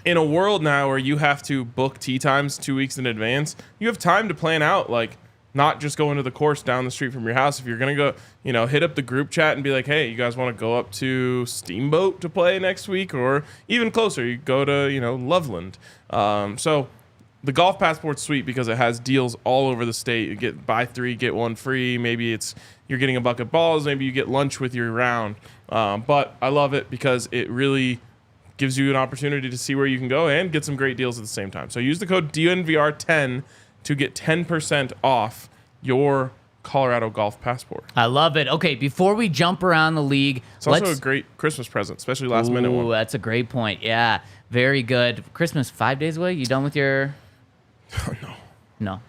in a world now where you have to book tee times 2 weeks in advance, you have time to plan out, like, not just going to the course down the street from your house. If you're going to go, hit up the group chat and be like, hey, you guys want to go up to Steamboat to play next week? Or even closer, you go to, Loveland. So the Golf Passport's sweet because it has deals all over the state. You get buy 3, get 1 free. Maybe you're getting a bucket balls. Maybe you get lunch with your round. But I love it because it really gives you an opportunity to see where you can go and get some great deals at the same time. So use the code DNVR10 to get 10% off your Colorado Golf Passport. I love it. Okay, before we jump around the league, it's also a great Christmas present, especially last minute one. That's a great point. Yeah, very good. Christmas 5 days away. You done with your? No.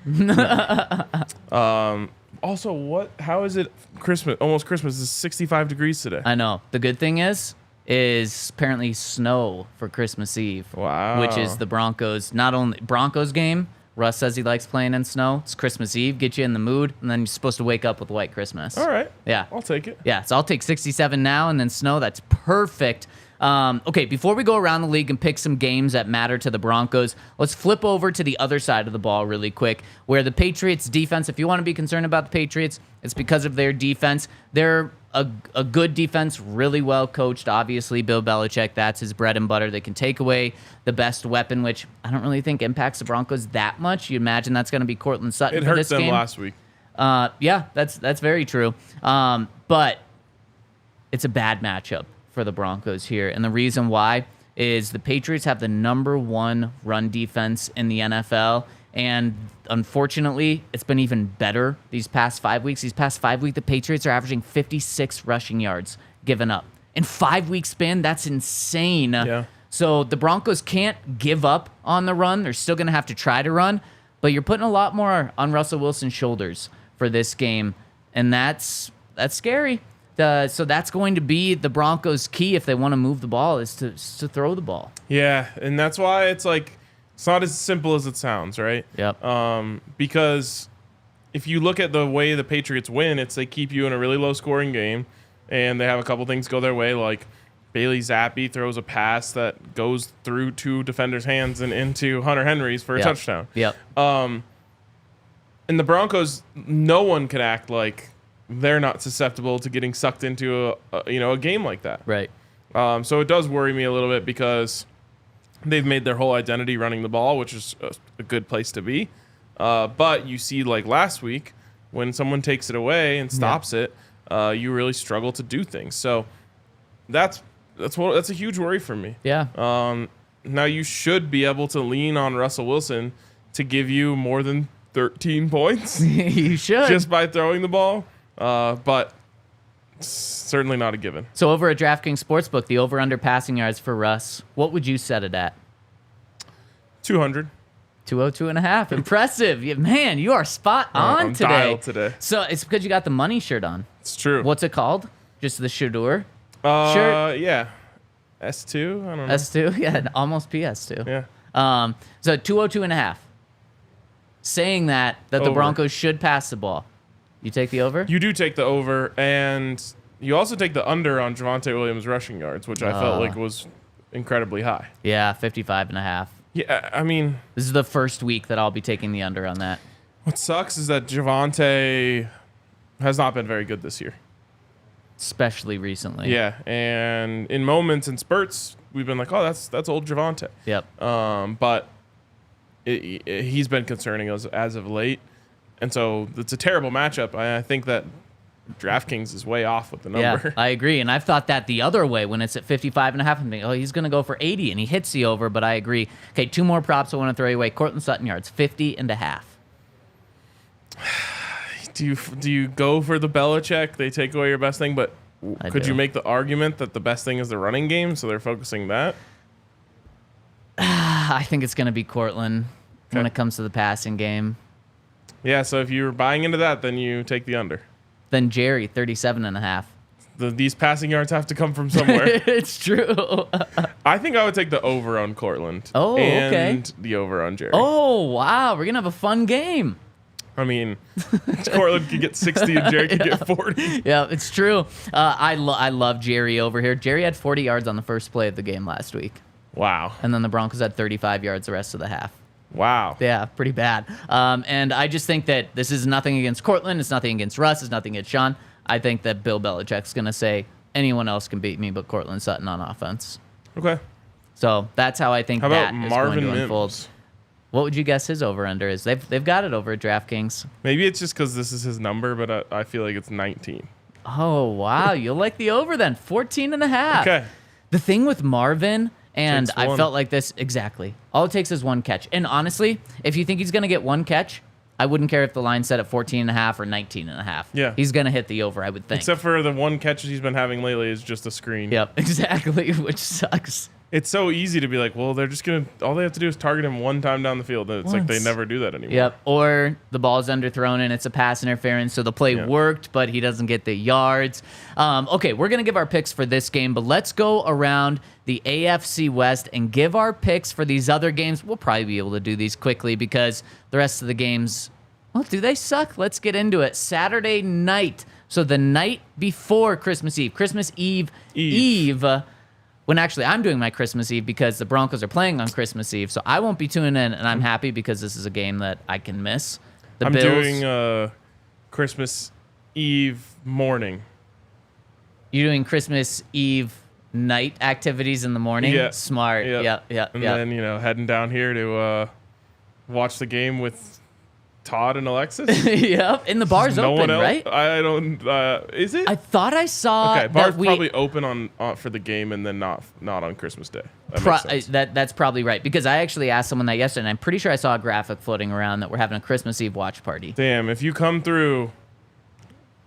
Also, how is it Christmas? Almost Christmas. It's 65 degrees today. I know. The good thing is apparently snow for Christmas Eve. Wow. Which is the Broncos, not only Broncos game. Russ says he likes playing in snow. It's Christmas Eve, get you in the mood, and then you're supposed to wake up with white Christmas. All right. Yeah. I'll take it. Yeah, so I'll take 67 now and then snow. That's perfect. Okay, before we go around the league and pick some games that matter to the Broncos, let's flip over to the other side of the ball really quick, where the Patriots defense, if you want to be concerned about the Patriots, it's because of their defense. They're a good defense, really well coached. Obviously, Bill Belichick, that's his bread and butter. They can take away the best weapon, which I don't really think impacts the Broncos that much. You imagine that's going to be Courtland Sutton for this game. It hurt them last week. Yeah, that's very true. But it's a bad matchup for the Broncos here. And the reason why is the Patriots have the #1 run defense in the NFL. And unfortunately, it's been even better these past 5 weeks. These past 5 weeks, the Patriots are averaging 56 rushing yards given up. In 5 week span, that's insane. Yeah. So the Broncos can't give up on the run. They're still going to have to try to run. but you're putting a lot more on Russell Wilson's shoulders for this game, and that's scary. So that's going to be the Broncos' key if they want to move the ball is to throw the ball. Yeah, and that's why it's not as simple as it sounds, right? Yep. Because if you look at the way the Patriots win, it's they keep you in a really low-scoring game, and they have a couple things go their way, like Bailey Zappe throws a pass that goes through 2 defenders' hands and into Hunter Henry's for a touchdown. Yep. And the Broncos, no one can act like they're not susceptible to getting sucked into a game like that. Right. So it does worry me a little bit because they've made their whole identity running the ball, which is a good place to be. But you see, like last week, when someone takes it away and stops it, you really struggle to do things. So that's a huge worry for me. Yeah. Now you should be able to lean on Russell Wilson to give you more than 13 points. You should. Just by throwing the ball. But certainly not a given. So over at DraftKings Sportsbook, the over-under passing yards for Russ, what would you set it at? 200. 202.5. Impressive. Man, you are spot on I'm today. dialed today. So it's because you got the money shirt on. It's true. What's it called? Just the Shador? Shirt? Yeah. S2? I don't know. S2? Yeah, almost PS2. Yeah. So 202.5. Saying that the Over. Broncos should pass the ball. You take the over? You do take the over, and you also take the under on Javonte Williams' rushing yards, which I felt like was incredibly high. Yeah, 55.5. Yeah, I mean, This is the first week that I'll be taking the under on that. what sucks is that Javonte has not been very good this year. Especially recently. Yeah, and in moments and spurts, we've been like, oh, that's old Javonte. Yep. But he's been concerning us as of late. And so it's a terrible matchup. I think that DraftKings is way off with the number. Yeah, I agree. And I've thought that the other way when it's at 55.5. I'm thinking, oh, he's going to go for 80, and he hits the over, but I agree. Okay, 2 more props I want to throw your way. Courtland Sutton yards, 50.5. Do you go for the Belichick? They take away your best thing, but could you make the argument that the best thing is the running game, so they're focusing that? I think it's going to be Courtland when it comes to the passing game. Yeah, so if you're buying into that, then you take the under. Then Jerry, 37.5. These passing yards have to come from somewhere. It's true. I think I would take the over on Courtland. Oh, okay. And the over on Jerry. Oh, wow. We're going to have a fun game. I mean, Courtland could get 60 and Jerry could get 40. Yeah, it's true. I love Jerry over here. Jerry had 40 yards on the first play of the game last week. Wow. And then the Broncos had 35 yards the rest of the half. Wow. Yeah, pretty bad. And I just think that this is nothing against Courtland. It's nothing against Russ. It's nothing against Sean. I think that Bill Belichick's going to say anyone else can beat me but Courtland Sutton on offense. Okay. So that's how I think How that about is Marvin going to unfold. Mims? What would you guess his over-under is? They've got it over at DraftKings. Maybe it's just because this is his number, but I feel like it's 19. Oh, wow. You'll like the over then. 14.5. Okay. The thing with Marvin, and Takes I one. felt like this exactly. All it takes is one catch. And honestly, if you think he's going to get one catch, I wouldn't care if the line set at 14.5 or 19.5. Yeah. He's going to hit the over, I would think. Except for the one catch he's been having lately is just a screen. Yep, exactly, which sucks. It's so easy to be like, well, they're just going to, all they have to do is target him one time down the field. And it's like they Once. never do that anymore. Yep, or the ball's underthrown and it's a pass interference, so the play worked, but he doesn't get the yards. Okay, we're going to give our picks for this game, but let's go around the AFC West and give our picks for these other games. We'll probably be able to do these quickly because the rest of the games, well, do they suck? Let's get into it. Saturday night, so the night before Christmas Eve. Christmas Eve. When actually I'm doing my Christmas Eve because the Broncos are playing on Christmas Eve, so I won't be tuning in, and I'm happy because this is a game that I can miss. The I'm Bills, doing Christmas Eve morning. You're doing Christmas Eve night activities in the morning? Yeah. Smart. Yep. Yeah. And then, heading down here to watch the game with Todd and Alexis. Yep. And the bar's No open, one else, right? I don't. Is it? I thought I saw Okay, bar's that we... probably open on for the game and then not on Christmas Day. That makes sense. That's probably right because I actually asked someone that yesterday, and I'm pretty sure I saw a graphic floating around that we're having a Christmas Eve watch party. Damn, if you come through,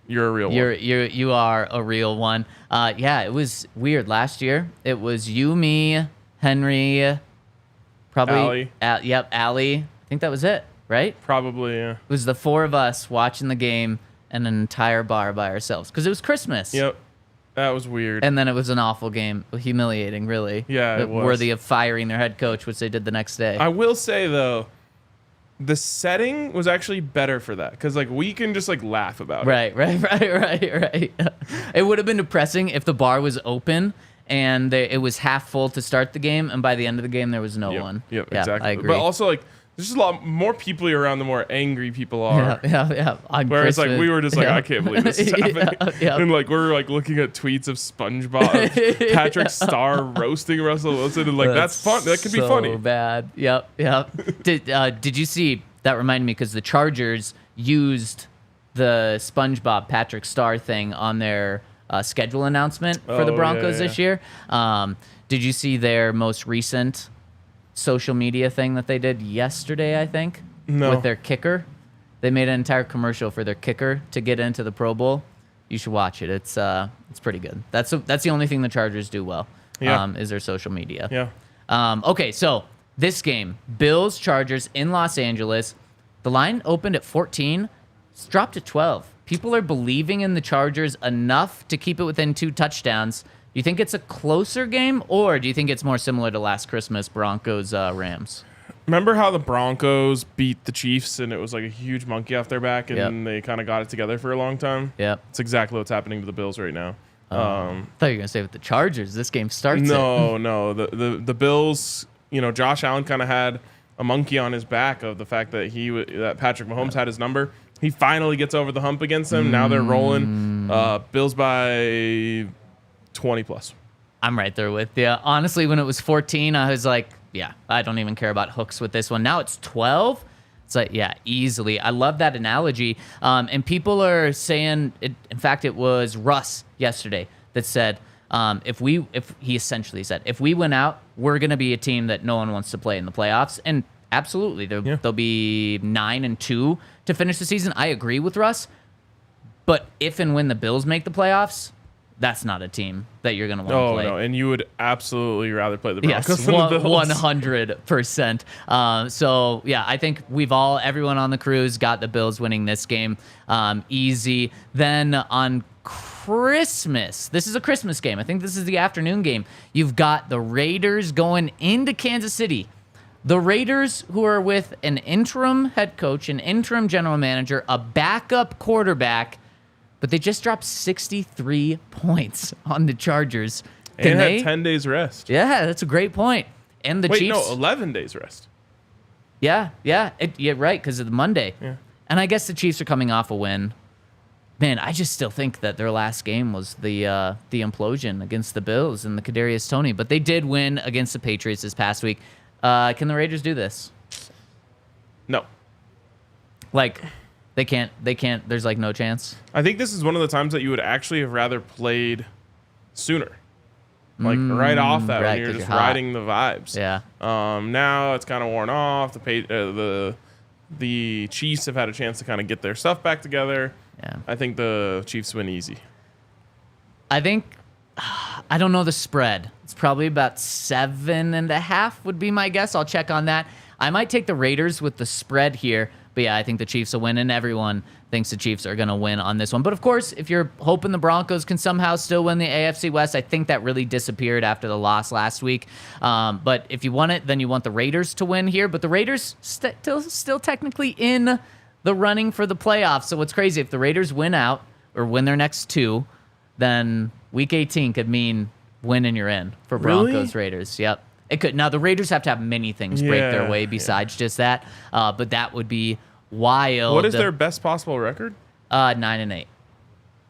you're a real one. You are a real one. Yeah, it was weird. Last year, it was you, me, Henry, probably. Allie. Allie. I think that was it. right? Probably, yeah. It was the four of us watching the game and an entire bar by ourselves because it was Christmas. Yep. That was weird. And then it was an awful game, humiliating, really. Yeah, it was. Worthy of firing their head coach, which they did the next day. I will say, though, the setting was actually better for that because, like, we can just, like, laugh about it. Right. It would have been depressing if the bar was open and it was half full to start the game, and by the end of the game, there was no one. Yep, yeah, exactly. I agree. But also, like, there's just a lot more people around, the more angry people are. Yeah. On Whereas, Christmas, like, we were just like, I can't believe this is happening. Yeah. And, like, we're, like, looking at tweets of SpongeBob, Patrick Star roasting Russell Wilson, and, like, that's fun. That could be funny. So bad. Yep. Did you see, that reminded me, because the Chargers used the SpongeBob Patrick Star thing on their schedule announcement for the Broncos this year. Did you see their most recent social media thing that they did yesterday, I think? No. With their kicker. They made an entire commercial for their kicker to get into the Pro Bowl. You should watch it. It's pretty good. That's the only thing the Chargers do well. Yeah. Is their social media. Yeah. Okay, so this game, Bills Chargers in Los Angeles. The line opened at 14. It's dropped to 12. People are believing in the Chargers enough to keep it within 2 touchdowns. Do you think it's a closer game, or do you think it's more similar to last Christmas, Broncos Rams? Remember how the Broncos beat the Chiefs and it was like a huge monkey off their back, and they kind of got it together for a long time? Yep. It's exactly what's happening to the Bills right now. I thought you were going to say with the Chargers, this game starts No. The Bills, Josh Allen kind of had a monkey on his back of the fact that that Patrick Mahomes had his number. He finally gets over the hump against them. Now they're rolling. Bills by 20 plus. I'm right there with you. Honestly, when it was 14, I was like, yeah, I don't even care about hooks with this one. Now it's 12. It's like, yeah, easily. I love that analogy. And people are saying, in fact, it was Russ yesterday that said, he essentially said, if we win out, we're going to be a team that no one wants to play in the playoffs. And absolutely, they'll be 9-2 to finish the season. I agree with Russ. But if and when the Bills make the playoffs, that's not a team that you're going to want to play. Oh, no, and you would absolutely rather play the Broncos yes, than the Bills. 100%. So, yeah, I think everyone on the cruise got the Bills winning this game easy. Then on Christmas, this is a Christmas game. I think this is the afternoon game. You've got the Raiders going into Kansas City. The Raiders, who are with an interim head coach, an interim general manager, a backup quarterback, but they just dropped 63 points on the Chargers. And had 10 days rest. Yeah, that's a great point. And the Chiefs. 11 days rest. Yeah, right, because of the Monday. Yeah. And I guess the Chiefs are coming off a win. Man, I just still think that their last game was the implosion against the Bills and the Kadarius Toney. But they did win against the Patriots this past week. Can the Raiders do this? No. Like, they can't. There's like no chance. I think this is one of the times that you would actually have rather played sooner. Like right off that right, when you're 'cause just you're hot. riding the vibes. Yeah. Now it's kind of worn off. The Chiefs have had a chance to kind of get their stuff back together. Yeah. I think the Chiefs win easy. I don't know the spread. It's probably about 7.5 would be my guess. I'll check on that. I might take the Raiders with the spread here. But yeah, I think the Chiefs will win, and everyone thinks the Chiefs are going to win on this one. But of course, if you're hoping the Broncos can somehow still win the AFC West, I think that really disappeared after the loss last week. But if you want it, then you want the Raiders to win here. But the Raiders still technically in the running for the playoffs. So what's crazy, if the Raiders win out or win their next 2, then Week 18 could mean winning you're in for Broncos Raiders. Yep. It could. Now, the Raiders have to have many things break their way besides just that. But that would be wild. What is their best possible record? 9-8.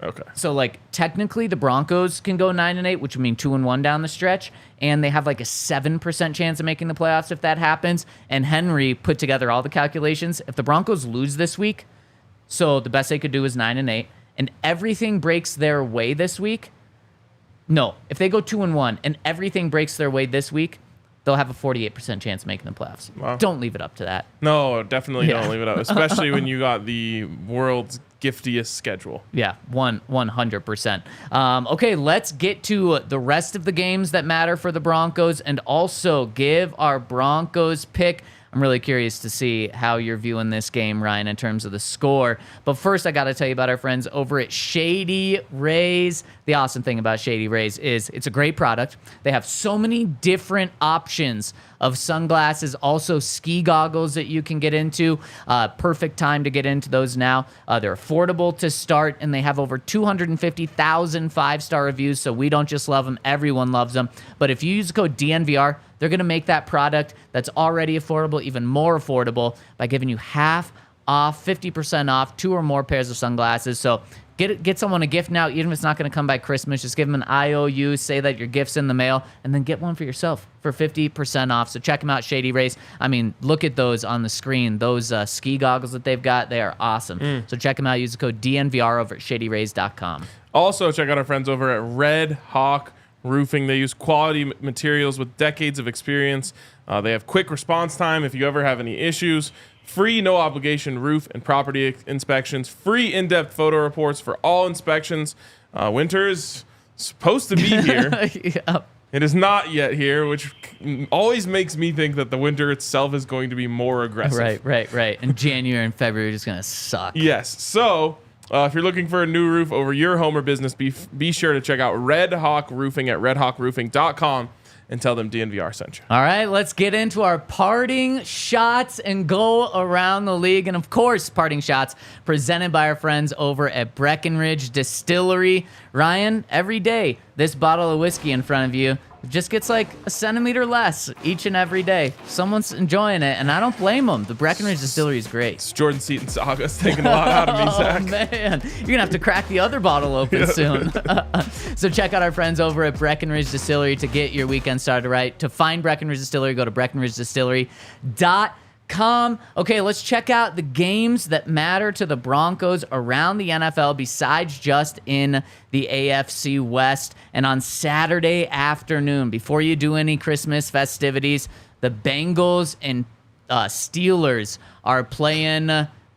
Okay. So, like, technically, the Broncos can go 9-8, which would mean 2-1 down the stretch. And they have, like, a 7% chance of making the playoffs if that happens. And Henry put together all the calculations. If the Broncos lose this week, so the best they could do is 9-8, and everything breaks their way this week. No, if they go 2-1 and everything breaks their way this week, they'll have a 48% chance of making the playoffs. Wow. Don't leave it up to that. No, definitely don't leave it up, especially when you got the world's giftiest schedule. Yeah, 100%. Okay, let's get to the rest of the games that matter for the Broncos and also give our Broncos pick. I'm really curious to see how you're viewing this game, Ryan, in terms of the score. But first, I got to tell you about our friends over at Shady Rays. The awesome thing about Shady Rays is it's a great product. They have so many different options of sunglasses, also ski goggles that you can get into. Perfect time to get into those now. They're affordable to start, and they have over 250,000 5-star reviews, so we don't just love them, everyone loves them. But if you use the code DNVR, they're going to make that product that's already affordable even more affordable by giving you half off, 50% off, 2 or more pairs of sunglasses. So get someone a gift now, even if it's not going to come by Christmas. Just give them an IOU, say that your gift's in the mail, and then get one for yourself for 50% off. So check them out, Shady Rays. I mean, look at those on the screen. Those ski goggles that they've got, they are awesome. So check them out. Use the code DNVR over at shadyrays.com. Also, check out our friends over at Red Hawk Roofing. They use quality materials with decades of experience. They have quick response time if you ever have any issues. Free no obligation roof and property inspections. Free in-depth photo reports for all inspections. Winter is supposed to be here. Yep. It is not yet here, which always makes me think that the winter itself is going to be more aggressive. Right. And January and February are just going to suck. Yes. So if you're looking for a new roof over your home or business, be sure to check out Red Hawk Roofing at redhawkroofing.com and tell them DNVR sent you. All right, let's get into our parting shots and go around the league. And of course, parting shots presented by our friends over at Breckenridge Distillery. Ryan, every day, this bottle of whiskey in front of you just gets like a centimeter less each and every day. Someone's enjoying it, and I don't blame them. The Breckenridge Distillery is great. It's Jordan Seaton saga. It's taking a lot out of me, Zach. Oh, man. You're going to have to crack the other bottle open soon. So check out our friends over at Breckenridge Distillery to get your weekend started right. To find Breckenridge Distillery, go to breckenridgedistillery.com. Okay, let's check out the games that matter to the Broncos around the NFL besides just in the AFC West. And on Saturday afternoon, before you do any Christmas festivities, the Bengals and Steelers are playing.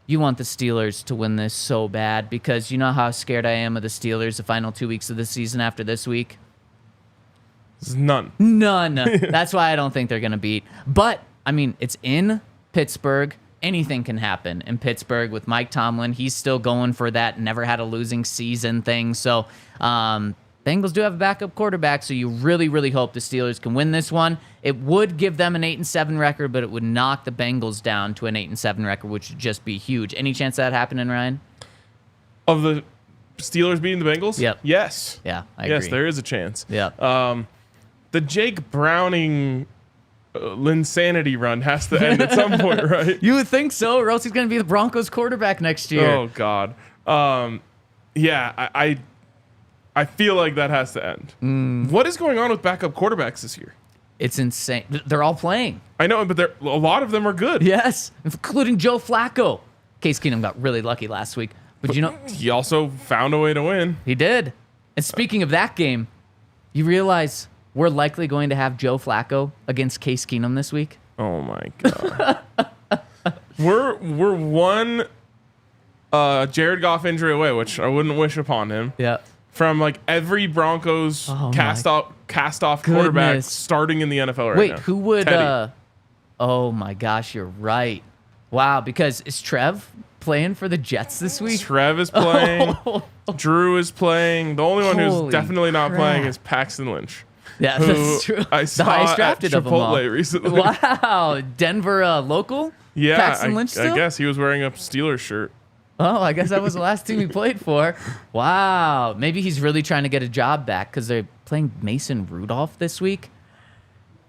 You want the Steelers to win this so bad because you know how scared I am of the Steelers the final 2 weeks of the season after this week? None. That's why I don't think they're going to beat. But, I mean, it's in Pittsburgh. Anything can happen in Pittsburgh with Mike Tomlin. He's still going for that never had a losing season thing. So Bengals do have a backup quarterback, so you really, really hope the Steelers can win this one. It would give them an 8-7 record, but it would knock the Bengals down to an 8-7 record, which would just be huge. Any chance of that happening, Ryan? Of the Steelers beating the Bengals? Yep. Yes. Yeah, I agree. Yes, there is a chance. Yeah. The Jake Browning Linsanity run has to end at some point, right? You would think so, or else he's going to be the Broncos quarterback next year. Oh, God. Yeah, I feel like that has to end. What is going on with backup quarterbacks this year? It's insane. They're all playing. I know, but a lot of them are good. Yes, including Joe Flacco. Case Keenum got really lucky last week. But you know, he also found a way to win. He did. And speaking of that game, you realize we're likely going to have Joe Flacco against Case Keenum this week? Oh, my God. We're one Jared Goff injury away, which I wouldn't wish upon him. Yeah. From like every Broncos cast off quarterback starting in the NFL right now. Wait, who would? Oh my gosh, you're right. Wow, because is Trev playing for the Jets this week? Trev is playing. Drew is playing. The only one who's Holy definitely not crap. playing is Paxton Lynch. Yeah, that's true. I saw the highest drafted at of them all. Chipotle recently. Wow, Denver local? Yeah, Paxton Lynch still? I guess he was wearing a Steelers shirt. Oh, I guess that was the last team he played for. Wow. Maybe he's really trying to get a job back because they're playing Mason Rudolph this week.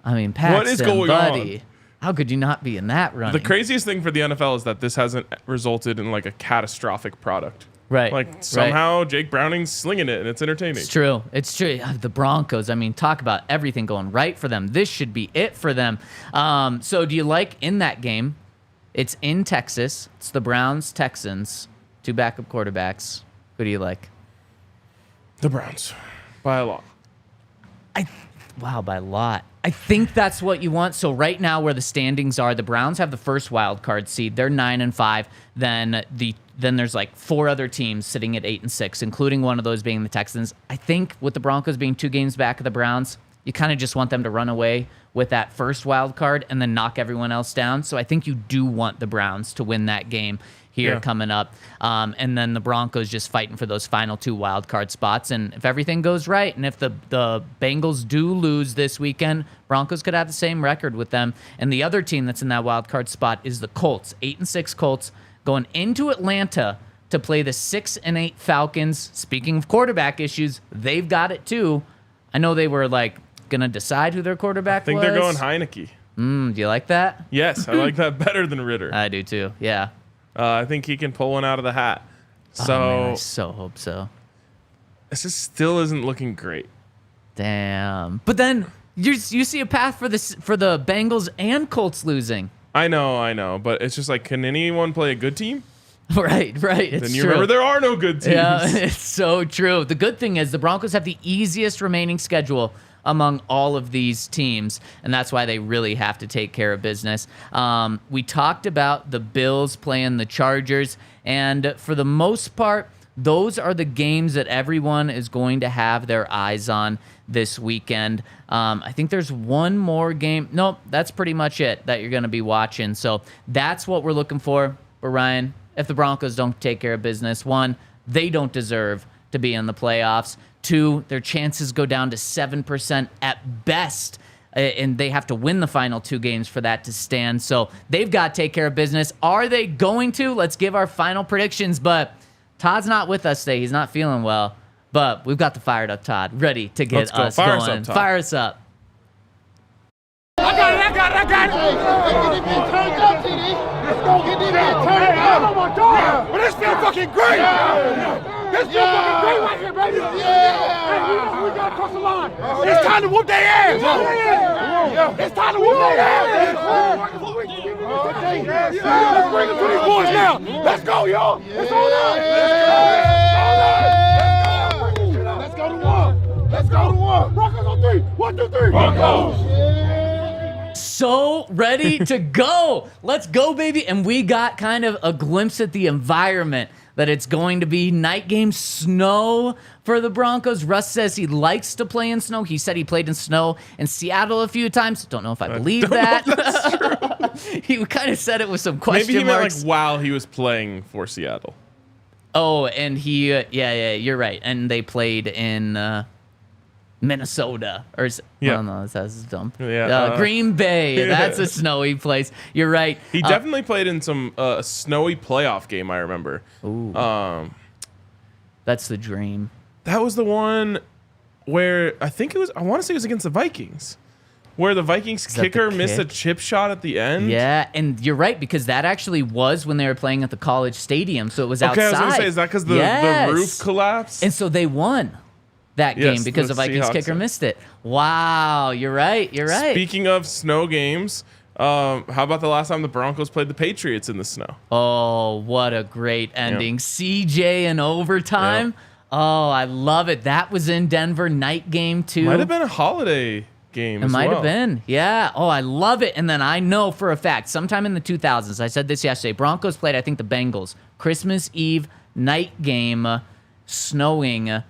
I mean, Paxton, what is going buddy. on? How could you not be in that running? The craziest thing for the NFL is that this hasn't resulted in like a catastrophic product. Right. Like somehow Jake Browning's slinging it and it's entertaining. It's true. It's true. The Broncos, I mean, talk about everything going right for them. This should be it for them. So do you like in that game? It's in Texas. It's the Browns, Texans, 2 backup quarterbacks. Who do you like? The Browns. By a lot. Wow, by a lot. I think that's what you want. So right now where the standings are, the Browns have the first wild card seed. They're 9-5. Then there's like 4 other teams sitting at 8-6, including one of those being the Texans. I think with the Broncos being 2 games back of the Browns, you kind of just want them to run away with that first wild card and then knock everyone else down. So I think you do want the Browns to win that game here coming up. And then the Broncos just fighting for those final 2 wild card spots. And if everything goes right, and if the Bengals do lose this weekend, Broncos could have the same record with them. And the other team that's in that wild card spot is the Colts, 8-6 Colts, going into Atlanta to play the 6-8 Falcons. Speaking of quarterback issues, they've got it too. I know they were like gonna decide who their quarterback was. I think they're going Heineke. Do you like that? Yes, I like that better than Ritter. I do too. Yeah. I think he can pull one out of the hat. So man, I so hope so. This just still isn't looking great. Damn. But then you see a path for the Bengals and Colts losing. I know, but it's just like, can anyone play a good team? Right. It's then you true. remember there are no good teams. Yeah, it's so true. The good thing is the Broncos have the easiest remaining schedule among all of these teams, and that's why they really have to take care of business. We talked about the Bills playing the Chargers, and for the most part, those are the games that everyone is going to have their eyes on this weekend. I think there's one more game. Nope, that's pretty much it that you're going to be watching. So that's what we're looking for. But Ryan, if the Broncos don't take care of business, 1, they don't deserve to be in the playoffs. 2, their chances go down to 7% at best, and they have to win the final 2 games for that to stand. So they've got to take care of business. Are they going to? Let's give our final predictions, but Todd's not with us today. He's not feeling well, but we've got the fired up Todd ready to get us Fire going. us up, Todd. Fire us up. I got it. Hey, turn up, TD. Let's go get this man turned up. Oh my God. But this feel fucking great. This feel fucking great right here, baby. Hey, we got to cross the line. It's time to whoop their ass. It's time to whoop their ass. Let's bring them to these boys now. Let's go, y'all. It's on us. Let's go to one. Let's go to one. Broncos on 3. 1, 2, 3. Broncos. So ready to go. Let's go, baby. And we got kind of a glimpse at the environment that it's going to be. Night game snow for the Broncos. Russ says he likes to play in snow. He said he played in snow in Seattle a few times. Don't know if I believe that. He kind of said it with some question Maybe he marks. meant like while he was playing for Seattle. Oh, and he, yeah, you're right. And they played in Minnesota, or I don't know, that's dumb. Green Bay, that's a snowy place. You're right. He definitely played in some snowy playoff game, I remember. Ooh. That's the dream. That was the one where I want to say it was against the Vikings, where the Vikings kicker missed a chip shot at the end. Yeah, and you're right, because that actually was when they were playing at the college stadium, so it was outside. Okay, I was going to say, is that because the roof collapsed? And so they won that game because the Vikings kicker missed it. Wow, you're right. Speaking of snow games, how about the last time the Broncos played the Patriots in the snow? Oh, what a great ending. CJ in overtime. Oh, I love it. That was in Denver, night game too. Might have been a holiday game It might have been. Yeah. Oh, I love it. And then I know for a fact, sometime in the 2000s, I said this yesterday, Broncos played, I think, the Bengals. Christmas Eve night game, snowing.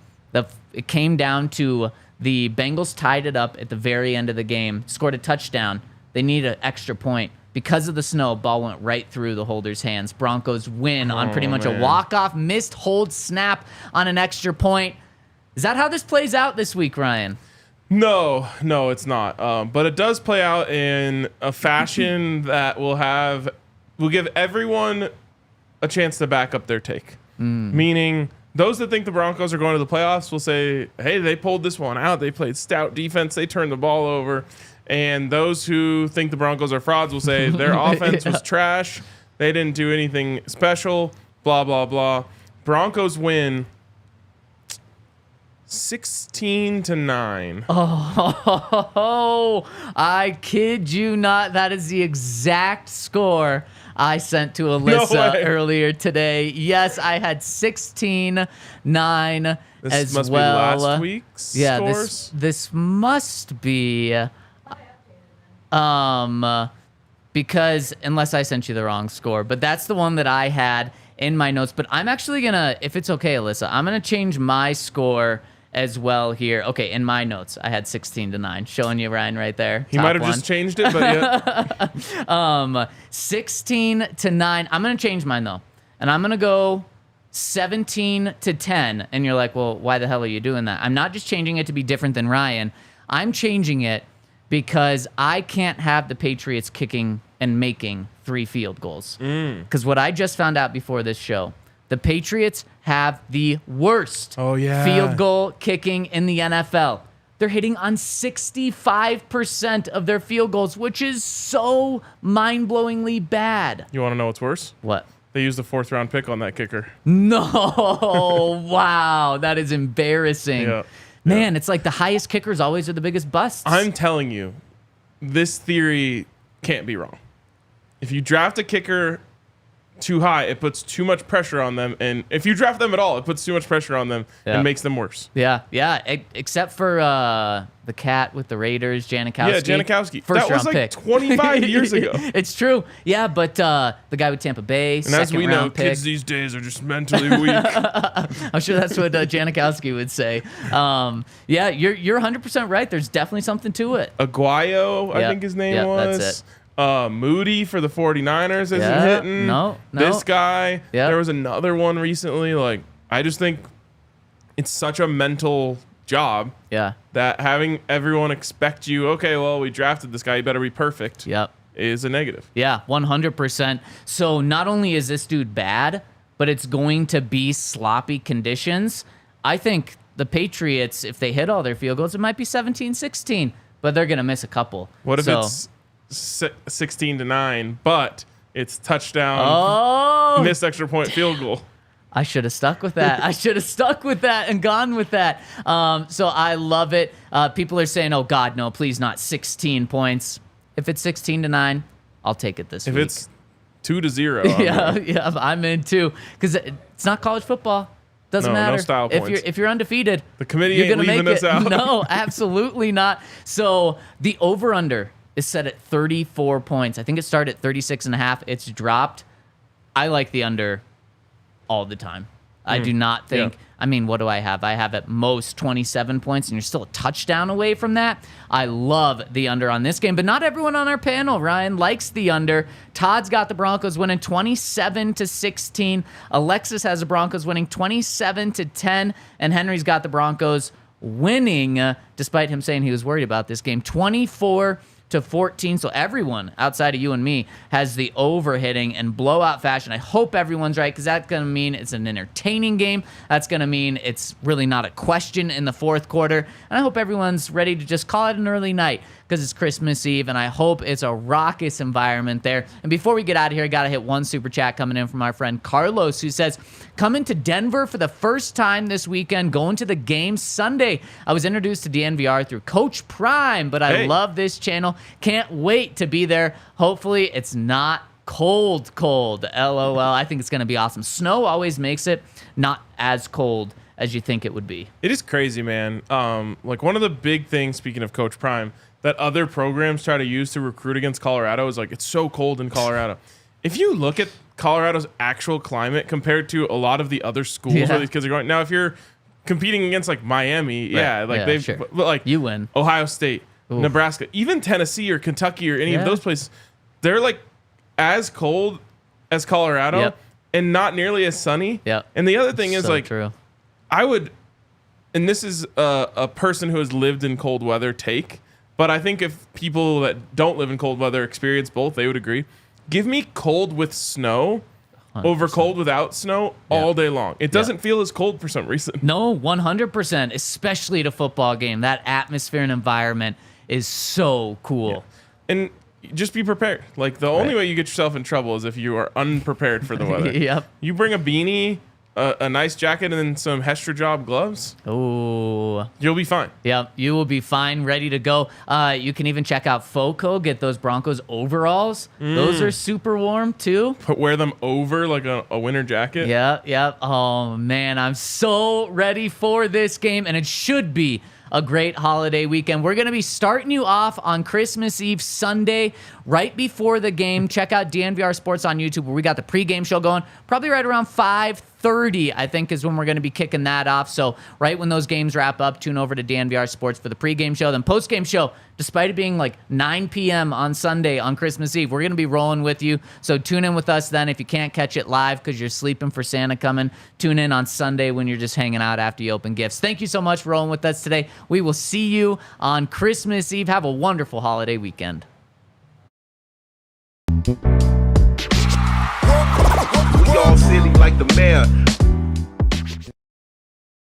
It came down to the Bengals tied it up at the very end of the game, scored a touchdown. They needed an extra point. Because of the snow, ball went right through the holder's hands. Broncos win on pretty much a walk-off, missed hold snap on an extra point. Is that how this plays out this week, Ryan? No, it's not. But it does play out in a fashion that will give everyone a chance to back up their take. Meaning, those that think the Broncos are going to the playoffs will say, hey, they pulled this one out. They played stout defense. They turned the ball over. And those who think the Broncos are frauds will say their offense was trash. They didn't do anything special, blah, blah, blah. Broncos win 16-9. Oh, I kid you not. That is the exact score I sent to Alyssa earlier today. Yes, I had 16-9 This must well. be last week's scores? This must be because unless I sent you the wrong score, but that's the one that I had in my notes. But I'm actually gonna, if it's okay, Alyssa, I'm gonna change my score as well here. Okay, in my notes, I had 16-9. Showing you, Ryan, right there. He might have just changed it, but yeah. 16-9. I'm going to change mine, though. And I'm going to go 17-10. And you're like, well, why the hell are you doing that? I'm not just changing it to be different than Ryan. I'm changing it because I can't have the Patriots kicking and making 3 field goals. Because what I just found out before this show, the Patriots have the worst field goal kicking in the NFL. They're hitting on 65% of their field goals, which is so mind-blowingly bad. You want to know what's worse? What? They used a 4th-round pick on that kicker. No. Wow. That is embarrassing. Yeah. Man, it's like the highest kickers always are the biggest busts. I'm telling you, this theory can't be wrong. If you draft a kicker too high, it puts too much pressure on them. And if you draft them at all, it puts too much pressure on them and makes them worse. Yeah. Except for the cat with the Raiders, Janikowski. Yeah, Janikowski. First that was round like pick. 25 years ago. It's true. Yeah, but the guy with Tampa Bay, And as we know, pick. kids these days are just mentally weak. I'm sure that's what Janikowski would say. Yeah, you're 100% right. There's definitely something to it. Aguayo, I think his name was. That's it. Moody for the 49ers isn't hitting. No. This guy. Yeah. There was another one recently. Like, I just think it's such a mental job that having everyone expect you, okay, well, we drafted this guy, you better be perfect, is a negative. Yeah, 100%. So not only is this dude bad, but it's going to be sloppy conditions. I think the Patriots, if they hit all their field goals, it might be 17-16, but they're going to miss a couple. What if it's 16-9, but it's touchdown, missed extra point field goal? I should have stuck with that. I should have stuck with that and gone with that. So I love it. People are saying, oh, God, no, please not 16 points. If it's 16-9, I'll take it this week. If it's 2-0, I'm in too. Because it's not college football. Doesn't matter. No style points. If you're undefeated, the committee you're ain't gonna leaving make us it. out. No, absolutely not. So the over-under is set at 34 points. I think it started at 36.5. It's dropped. I like the under all the time. I do not think. I mean, what do I have? I have at most 27 points, and you're still a touchdown away from that. I love the under on this game, but not everyone on our panel, Ryan, likes the under. Todd's got the Broncos winning 27-16. Alexis has the Broncos winning 27-10, and Henry's got the Broncos winning, despite him saying he was worried about this game, 24-14. So everyone outside of you and me has the over hitting and blowout fashion. I hope everyone's right, because that's going to mean it's an entertaining game. That's going to mean it's really not a question in the fourth quarter. And I hope everyone's ready to just call it an early night, because it's Christmas Eve, and I hope it's a raucous environment there. And before we get out of here, I got to hit one super chat coming in from our friend Carlos, who says, coming to Denver for the first time this weekend, going to the game Sunday. I was introduced to DNVR through Coach Prime, but I love this channel. Can't wait to be there. Hopefully it's not cold. LOL. I think it's going to be awesome. Snow always makes it not as cold as you think it would be. It is crazy, man. Like, one of the big things, speaking of Coach Prime, that other programs try to use to recruit against Colorado is like, it's so cold in Colorado. If you look at Colorado's actual climate compared to a lot of the other schools where these kids are going, now if you're competing against like Miami, like you win. Ohio State, Nebraska, even Tennessee or Kentucky or any of those places, they're like as cold as Colorado and not nearly as sunny. And the other thing is, like, true. I would, and this is a person who has lived in cold weather take, but I think if people that don't live in cold weather experience both, they would agree. Give me cold with snow 100%. Over cold without snow all day long. It doesn't feel as cold for some reason. No, 100%, especially at a football game. That atmosphere and environment is so cool. And just be prepared. Like, the only way you get yourself in trouble is if you are unprepared for the weather. You bring a beanie, a nice jacket, and then some Hestra job gloves. Oh, you'll be fine. Yep, you will be fine, ready to go. You can even check out Foco, get those Broncos overalls. Those are super warm too. But wear them over like a winter jacket. Yeah. Oh man, I'm so ready for this game, and it should be a great holiday weekend. We're going to be starting you off on Christmas Eve Sunday, right before the game. Check out DNVR Sports on YouTube, where we got the pregame show going, probably right around 5:30, I think, is when we're going to be kicking that off. So right when those games wrap up, tune over to DNVR Sports for the pregame show. Then postgame show, despite it being like 9 p.m. on Sunday on Christmas Eve, we're going to be rolling with you. So tune in with us then. If you can't catch it live because you're sleeping for Santa coming, tune in on Sunday when you're just hanging out after you open gifts. Thank you so much for rolling with us today. We will see you on Christmas Eve. Have a wonderful holiday weekend. We all silly like the mayor.